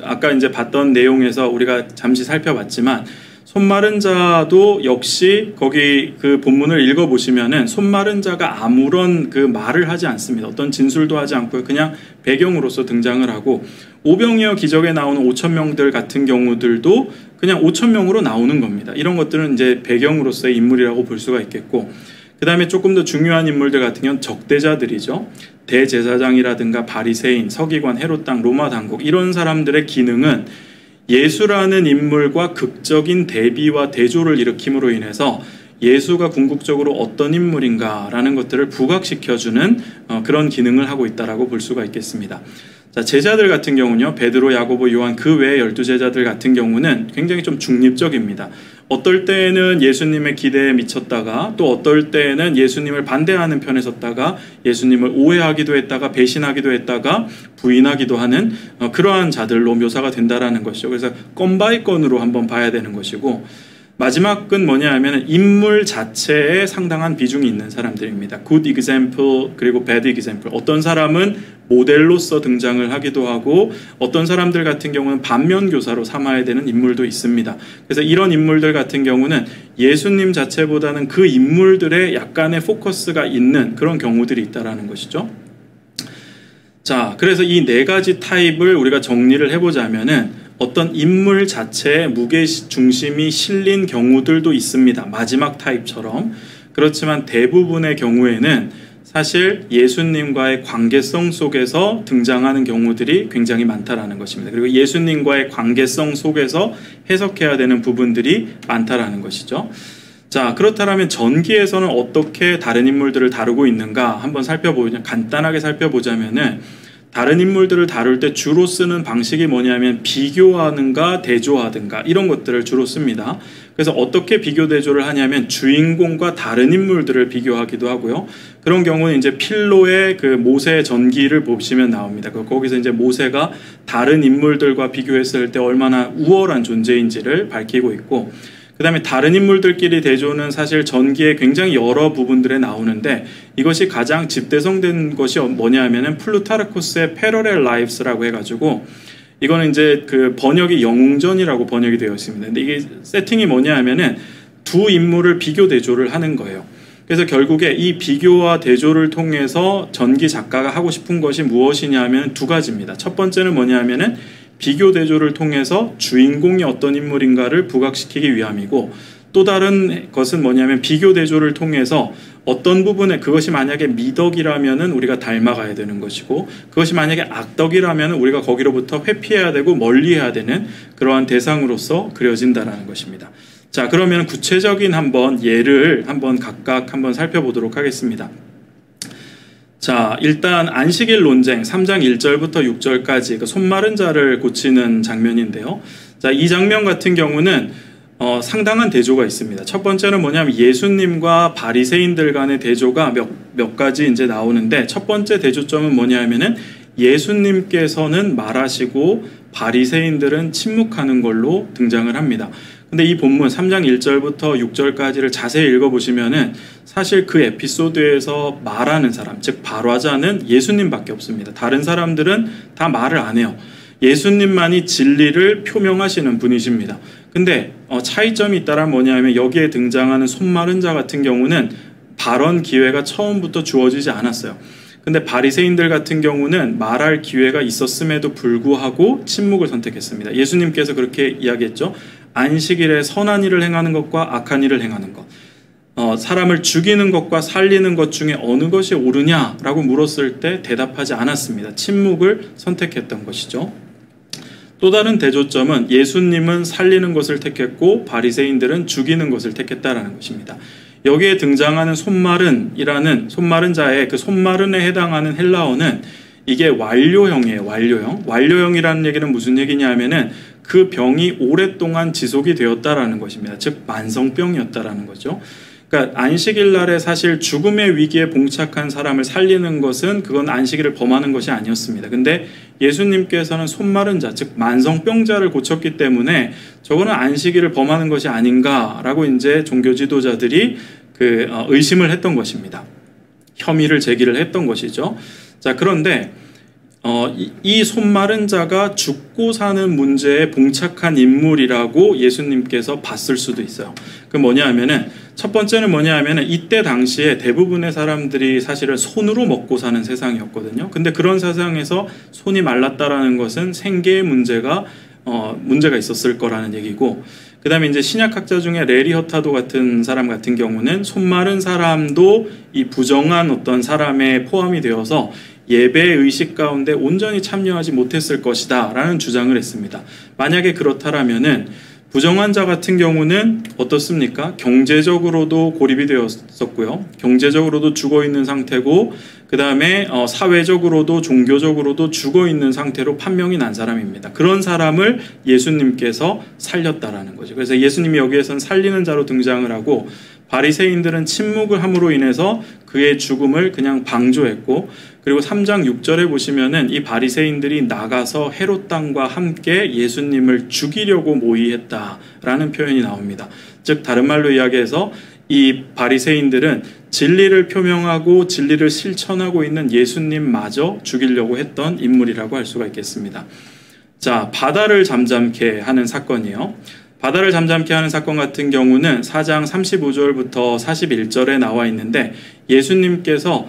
아까 이제 봤던 내용에서 우리가 잠시 살펴봤지만 손마른 자도 역시 거기 그 본문을 읽어보시면은 손마른 자가 아무런 그 말을 하지 않습니다. 어떤 진술도 하지 않고요. 그냥 배경으로서 등장을 하고, 오병이어 기적에 나오는 5,000명들 같은 경우들도 그냥 5,000명으로 나오는 겁니다. 이런 것들은 이제 배경으로서의 인물이라고 볼 수가 있겠고, 그 다음에 조금 더 중요한 인물들 같은 경우는 적대자들이죠. 대제사장이라든가 바리새인, 서기관, 헤롯 땅, 로마 당국, 이런 사람들의 기능은 예수라는 인물과 극적인 대비와 대조를 일으킴으로 인해서 예수가 궁극적으로 어떤 인물인가라는 것들을 부각시켜주는 그런 기능을 하고 있다라고 볼 수가 있겠습니다. 자, 제자들 같은 경우는요, 베드로, 야고보, 요한, 그 외의 12제자들 같은 경우는 굉장히 좀 중립적입니다. 어떨 때는 예수님의 기대에 미쳤다가, 또 어떨 때는 예수님을 반대하는 편에 섰다가 예수님을 오해하기도 했다가 배신하기도 했다가 부인하기도 하는 그러한 자들로 묘사가 된다라는 것이죠. 그래서 건 바이 건으로 한번 봐야 되는 것이고, 마지막은 뭐냐 하면 인물 자체에 상당한 비중이 있는 사람들입니다. good example 그리고 bad example. 어떤 사람은 모델로서 등장을 하기도 하고 어떤 사람들 같은 경우는 반면교사로 삼아야 되는 인물도 있습니다. 그래서 이런 인물들 같은 경우는 예수님 자체보다는 그 인물들의 약간의 포커스가 있는 그런 경우들이 있다라는 것이죠. 자, 그래서 이 네 가지 타입을 우리가 정리를 해보자면은 어떤 인물 자체에 무게 중심이 실린 경우들도 있습니다. 마지막 타입처럼. 그렇지만 대부분의 경우에는 사실 예수님과의 관계성 속에서 등장하는 경우들이 굉장히 많다라는 것입니다. 그리고 예수님과의 관계성 속에서 해석해야 되는 부분들이 많다라는 것이죠. 자, 그렇다면 전기에서는 어떻게 다른 인물들을 다루고 있는가 한번 간단하게 살펴보자면은 다른 인물들을 다룰 때 주로 쓰는 방식이 뭐냐면 비교하는가 대조하든가 이런 것들을 주로 씁니다. 그래서 어떻게 비교 대조를 하냐면 주인공과 다른 인물들을 비교하기도 하고요. 그런 경우는 이제 필로의 그 모세 전기를 보시면 나옵니다. 거기서 이제 모세가 다른 인물들과 비교했을 때 얼마나 우월한 존재인지를 밝히고 있고, 그 다음에 다른 인물들끼리 대조는 사실 전기의 굉장히 여러 부분들에 나오는데 이것이 가장 집대성된 것이 뭐냐 하면은 플루타르코스의 Parallel Lives라고 해가지고 이거는 이제 그 번역이 영웅전이라고 번역이 되어 있습니다. 근데 이게 세팅이 뭐냐 하면은 두 인물을 비교 대조를 하는 거예요. 그래서 결국에 이 비교와 대조를 통해서 전기 작가가 하고 싶은 것이 무엇이냐 하면 두 가지입니다. 첫 번째는 뭐냐 하면은 비교 대조를 통해서 주인공이 어떤 인물인가를 부각시키기 위함이고, 또 다른 것은 뭐냐면 비교 대조를 통해서 어떤 부분에 그것이 만약에 미덕이라면은 우리가 닮아가야 되는 것이고 그것이 만약에 악덕이라면은 우리가 거기로부터 회피해야 되고 멀리해야 되는 그러한 대상으로서 그려진다라는 것입니다. 자, 그러면 구체적인 예를 각각 살펴보도록 하겠습니다. 자, 일단 안식일 논쟁 3장 1절부터 6절까지 그 손마른 자를 고치는 장면인데요. 자, 이 장면 같은 경우는 상당한 대조가 있습니다. 첫 번째는 뭐냐면 예수님과 바리새인들 간의 대조가 몇 가지 이제 나오는데, 첫 번째 대조점은 뭐냐면은 예수님께서는 말하시고 바리새인들은 침묵하는 걸로 등장을 합니다. 근데 이 본문 3장 1절부터 6절까지를 자세히 읽어보시면은 사실 그 에피소드에서 말하는 사람, 즉 발화자는 예수님밖에 없습니다. 다른 사람들은 다 말을 안 해요. 예수님만이 진리를 표명하시는 분이십니다. 근데 차이점이 있다란 뭐냐면 여기에 등장하는 손마른 자 같은 경우는 발언 기회가 처음부터 주어지지 않았어요. 근데 바리새인들 같은 경우는 말할 기회가 있었음에도 불구하고 침묵을 선택했습니다. 예수님께서 그렇게 이야기했죠. 안식일에 선한 일을 행하는 것과 악한 일을 행하는 것, 사람을 죽이는 것과 살리는 것 중에 어느 것이 옳으냐라고 물었을 때 대답하지 않았습니다. 침묵을 선택했던 것이죠. 또 다른 대조점은 예수님은 살리는 것을 택했고 바리새인들은 죽이는 것을 택했다라는 것입니다. 여기에 등장하는 손마른 자의 그 손마른에 해당하는 헬라어는 이게 완료형이에요. 완료형이라는 얘기는 무슨 얘기냐 하면은 그 병이 오랫동안 지속이 되었다라는 것입니다. 즉 만성병이었다라는 거죠. 그러니까 안식일 날에 사실 죽음의 위기에 봉착한 사람을 살리는 것은 그건 안식일을 범하는 것이 아니었습니다. 근데 예수님께서는 손마른 자, 즉 만성병자를 고쳤기 때문에 저거는 안식일을 범하는 것이 아닌가라고 이제 종교 지도자들이 의심을 했던 것입니다. 혐의를 제기를 했던 것이죠. 자, 그런데 이 손마른 자가 죽고 사는 문제에 봉착한 인물이라고 예수님께서 봤을 수도 있어요. 그 뭐냐 하면은 첫 번째는 뭐냐 하면은 이때 당시에 대부분의 사람들이 사실은 손으로 먹고 사는 세상이었거든요. 근데 그런 세상에서 손이 말랐다라는 것은 생계의 문제가 있었을 거라는 얘기고, 그 다음에 이제 신약학자 중에 레리 허타도 같은 사람 같은 경우는 손마른 사람도 이 부정한 어떤 사람에 포함이 되어서 예배 의식 가운데 온전히 참여하지 못했을 것이다 라는 주장을 했습니다. 만약에 그렇다라면은 부정한 자 같은 경우는 어떻습니까? 경제적으로도 고립이 되었었고요. 경제적으로도 죽어있는 상태고, 그 다음에 사회적으로도 종교적으로도 죽어있는 상태로 판명이 난 사람입니다. 그런 사람을 예수님께서 살렸다라는 거죠. 그래서 예수님이 여기에서는 살리는 자로 등장을 하고, 바리새인들은 침묵을 함으로 인해서 그의 죽음을 그냥 방조했고, 그리고 3장 6절에 보시면은 이 바리새인들이 나가서 헤롯 당과 함께 예수님을 죽이려고 모의했다라는 표현이 나옵니다. 즉 다른 말로 이야기해서 이 바리새인들은 진리를 표명하고 진리를 실천하고 있는 예수님마저 죽이려고 했던 인물이라고 할 수가 있겠습니다. 자, 바다를 잠잠케 하는 사건이요. 바다를 잠잠케 하는 사건 같은 경우는 4장 35절부터 41절에 나와 있는데, 예수님께서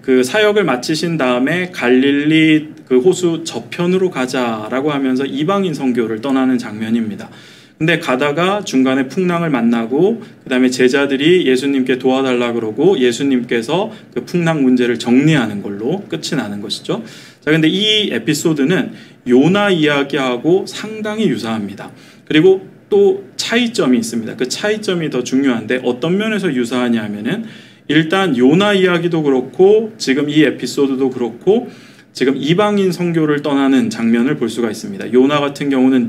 그 사역을 마치신 다음에 갈릴리 그 호수 저편으로 가자라고 하면서 이방인 선교를 떠나는 장면입니다. 근데 가다가 중간에 풍랑을 만나고, 그 다음에 제자들이 예수님께 도와달라 그러고 예수님께서 그 풍랑 문제를 정리하는 걸로 끝이 나는 것이죠. 자, 근데 이 에피소드는 요나 이야기하고 상당히 유사합니다. 그리고 또 차이점이 있습니다. 그 차이점이 더 중요한데, 어떤 면에서 유사하냐 하면은, 일단 요나 이야기도 그렇고 지금 이 에피소드도 그렇고 지금 이방인 선교를 떠나는 장면을 볼 수가 있습니다. 요나 같은 경우는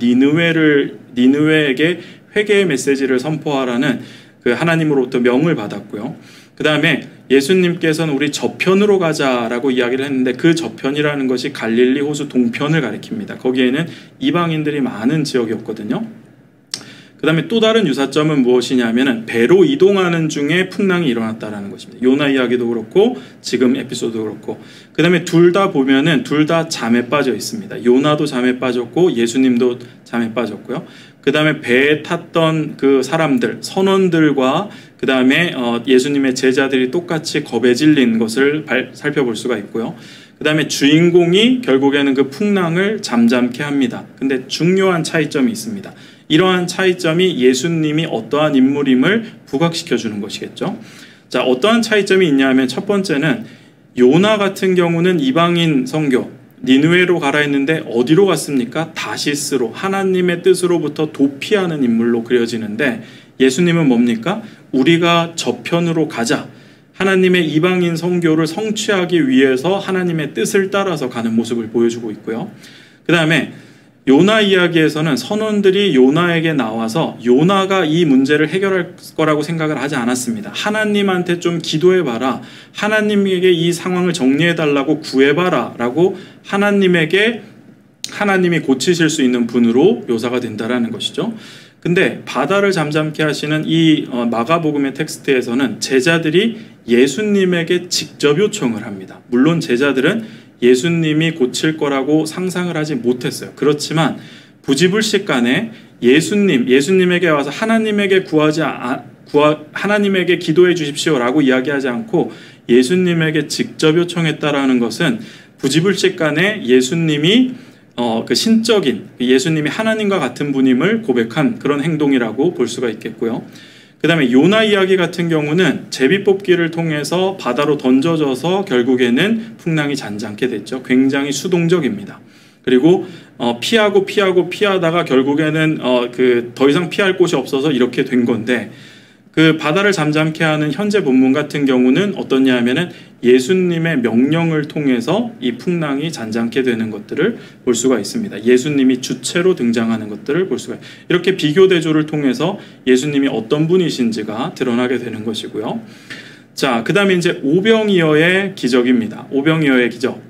니느웨에게 회개의 메시지를 선포하라는 그 하나님으로부터 명을 받았고요. 그 다음에 예수님께서는 우리 저편으로 가자라고 이야기를 했는데, 그 저편이라는 것이 갈릴리 호수 동편을 가리킵니다. 거기에는 이방인들이 많은 지역이었거든요. 그 다음에 또 다른 유사점은 무엇이냐면은 배로 이동하는 중에 풍랑이 일어났다라는 것입니다. 요나 이야기도 그렇고 지금 에피소드도 그렇고. 그 다음에 둘 다 보면은 둘 다 잠에 빠져 있습니다. 요나도 잠에 빠졌고 예수님도 잠에 빠졌고요. 그 다음에 배에 탔던 그 사람들, 선원들과 그 다음에 예수님의 제자들이 똑같이 겁에 질린 것을 살펴볼 수가 있고요. 그 다음에 주인공이 결국에는 그 풍랑을 잠잠케 합니다. 근데 중요한 차이점이 있습니다. 이러한 차이점이 예수님이 어떠한 인물임을 부각시켜 주는 것이겠죠. 자, 어떠한 차이점이 있냐면, 첫 번째는 요나 같은 경우는 이방인 선교, 니느웨로 가라 했는데 어디로 갔습니까? 다시스로, 하나님의 뜻으로부터 도피하는 인물로 그려지는데, 예수님은 뭡니까? 우리가 저편으로 가자. 하나님의 이방인 선교를 성취하기 위해서 하나님의 뜻을 따라서 가는 모습을 보여주고 있고요. 그 다음에 요나 이야기에서는 선원들이 요나에게 나와서 요나가 이 문제를 해결할 거라고 생각을 하지 않았습니다. 하나님한테 좀 기도해봐라, 하나님에게 이 상황을 정리해달라고 구해봐라 라고 하나님이 고치실 수 있는 분으로 묘사가 된다라는 것이죠. 근데 바다를 잠잠케 하시는 이 마가복음의 텍스트에서는 제자들이 예수님에게 직접 요청을 합니다. 물론 제자들은 예수님이 고칠 거라고 상상을 하지 못했어요. 그렇지만 부지불식 간에 예수님에게 와서 하나님에게 하나님에게 기도해 주십시오라고 이야기하지 않고 예수님에게 직접 요청했다라는 것은 부지불식 간에 예수님이 그 신적인 예수님이 하나님과 같은 분임을 고백한 그런 행동이라고 볼 수가 있겠고요. 그 다음에 요나 이야기 같은 경우는 제비뽑기를 통해서 바다로 던져져서 결국에는 풍랑이 잔잔케 됐죠. 굉장히 수동적입니다. 그리고 피하다가 결국에는 더 이상 피할 곳이 없어서 이렇게 된 건데, 그 바다를 잠잠케 하는 현재 본문 같은 경우는 어떠냐 하면은 예수님의 명령을 통해서 이 풍랑이 잔잔케 되는 것들을 볼 수가 있습니다. 예수님이 주체로 등장하는 것들을 볼 수가 있습니다. 이렇게 비교 대조를 통해서 예수님이 어떤 분이신지가 드러나게 되는 것이고요. 자, 그 다음에 이제 오병이어의 기적입니다. 오병이어의 기적.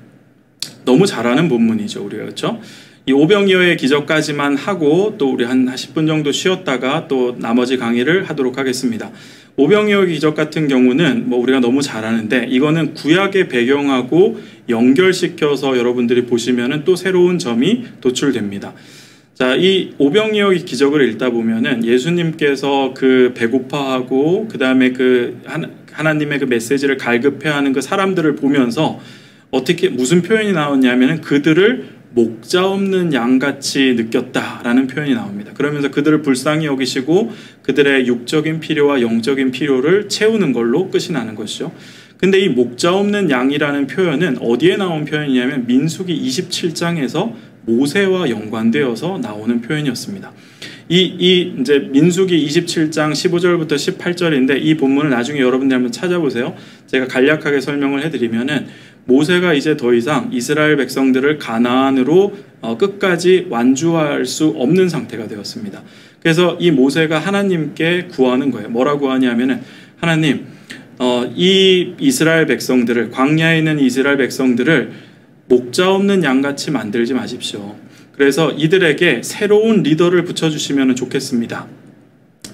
너무 잘하는 본문이죠, 우리가. 그렇죠? 이 오병이어의 기적까지만 하고 또 우리 한 10분 정도 쉬었다가 또 나머지 강의를 하도록 하겠습니다. 오병이어 기적 같은 경우는 뭐 우리가 너무 잘 아는데, 이거는 구약의 배경하고 연결시켜서 여러분들이 보시면은 또 새로운 점이 도출됩니다. 자, 이 오병이어 기적을 읽다 보면은 예수님께서 그 배고파하고 그 다음에 그 하나님의 그 메시지를 갈급해하는 그 사람들을 보면서 무슨 표현이 나왔냐면은 그들을 목자 없는 양같이 느꼈다라는 표현이 나옵니다. 그러면서 그들을 불쌍히 여기시고 그들의 육적인 필요와 영적인 필요를 채우는 걸로 끝이 나는 것이죠. 근데 이 목자 없는 양이라는 표현은 어디에 나온 표현이냐면 민수기 27장에서 모세와 연관되어서 나오는 표현이었습니다. 이제 민수기 27장 15절부터 18절인데 이 본문을 나중에 여러분들 한번 찾아보세요. 제가 간략하게 설명을 해드리면은 모세가 이제 더 이상 이스라엘 백성들을 가나안으로 끝까지 완주할 수 없는 상태가 되었습니다. 그래서 이 모세가 하나님께 구하는 거예요. 뭐라고 하냐면은 하나님, 이 이스라엘 백성들을, 광야에 있는 이스라엘 백성들을 목자 없는 양같이 만들지 마십시오. 그래서 이들에게 새로운 리더를 붙여주시면 좋겠습니다.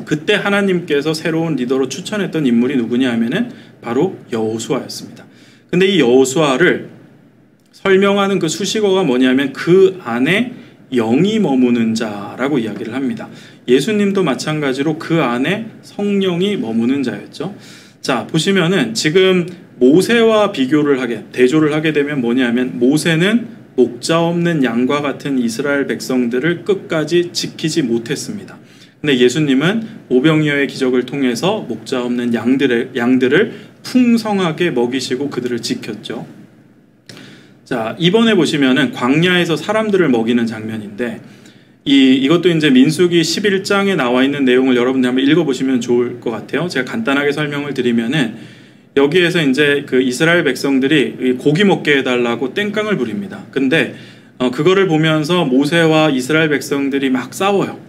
그때 하나님께서 새로운 리더로 추천했던 인물이 누구냐 하면은 바로 여호수아였습니다. 근데 이 여호수아를 설명하는 그 수식어가 뭐냐면 그 안에 영이 머무는 자라고 이야기를 합니다. 예수님도 마찬가지로 그 안에 성령이 머무는 자였죠. 자, 보시면은 지금 모세와 대조를 하게 되면 뭐냐면 모세는 목자 없는 양과 같은 이스라엘 백성들을 끝까지 지키지 못했습니다. 근데 예수님은 오병이어의 기적을 통해서 목자 없는 양들을 풍성하게 먹이시고 그들을 지켰죠. 자, 이번에 보시면은 광야에서 사람들을 먹이는 장면인데 이것도 이제 민수기 11장에 나와 있는 내용을 여러분들 한번 읽어보시면 좋을 것 같아요. 제가 간단하게 설명을 드리면은 여기에서 이제 그 이스라엘 백성들이 고기 먹게 해달라고 땡깡을 부립니다. 근데 그거를 보면서 모세와 이스라엘 백성들이 막 싸워요.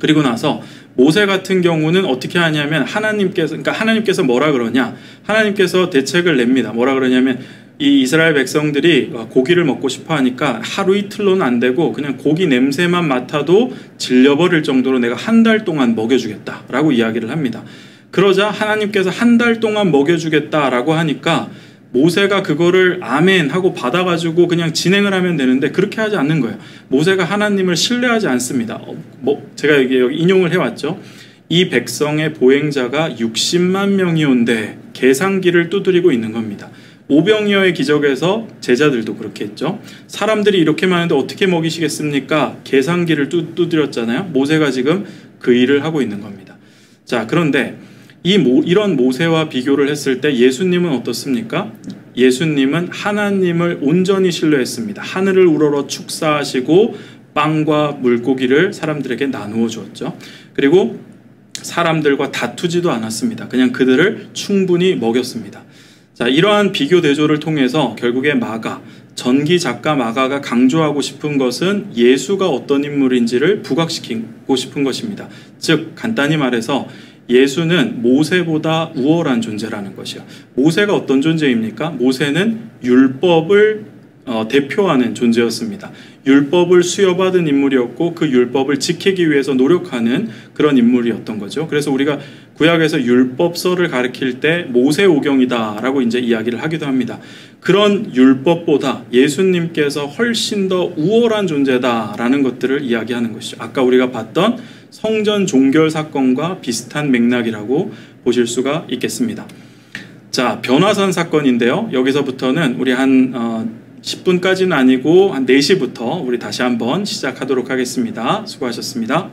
그리고 나서 모세 같은 경우는 어떻게 하냐면 하나님께서 뭐라 그러냐? 하나님께서 대책을 냅니다. 뭐라 그러냐면 이 이스라엘 백성들이 고기를 먹고 싶어 하니까 하루 이틀로는 안 되고 그냥 고기 냄새만 맡아도 질려버릴 정도로 내가 한 달 동안 먹여주겠다라고 이야기를 합니다. 그러자 하나님께서 한 달 동안 먹여주겠다라고 하니까 모세가 그거를 아멘 하고 받아가지고 그냥 진행을 하면 되는데 그렇게 하지 않는 거예요. 모세가 하나님을 신뢰하지 않습니다. 제가 여기 인용을 해왔죠. 이 백성의 보행자가 60만 명이온데 계산기를 두드리고 있는 겁니다. 오병이어의 기적에서 제자들도 그렇게 했죠. 사람들이 이렇게 많은데 어떻게 먹이시겠습니까? 계산기를 두드렸잖아요. 모세가 지금 그 일을 하고 있는 겁니다. 자, 그런데 이런 모세와 비교를 했을 때 예수님은 어떻습니까? 예수님은 하나님을 온전히 신뢰했습니다. 하늘을 우러러 축사하시고 빵과 물고기를 사람들에게 나누어 주었죠. 그리고 사람들과 다투지도 않았습니다. 그냥 그들을 충분히 먹였습니다. 자, 이러한 비교 대조를 통해서 결국에 전기 작가 마가가 강조하고 싶은 것은 예수가 어떤 인물인지를 부각시키고 싶은 것입니다. 즉 간단히 말해서 예수는 모세보다 우월한 존재라는 것이요. 모세가 어떤 존재입니까? 모세는 율법을 대표하는 존재였습니다. 율법을 수여받은 인물이었고 그 율법을 지키기 위해서 노력하는 그런 인물이었던 거죠. 그래서 우리가 구약에서 율법서를 가리킬 때 모세오경이다라고 이제 이야기를 하기도 합니다. 그런 율법보다 예수님께서 훨씬 더 우월한 존재다라는 것들을 이야기하는 것이죠. 아까 우리가 봤던 성전 종결 사건과 비슷한 맥락이라고 보실 수가 있겠습니다. 자, 변화산 사건인데요. 여기서부터는 우리 한 10분까지는 아니고 한 4시부터 우리 다시 한번 시작하도록 하겠습니다. 수고하셨습니다.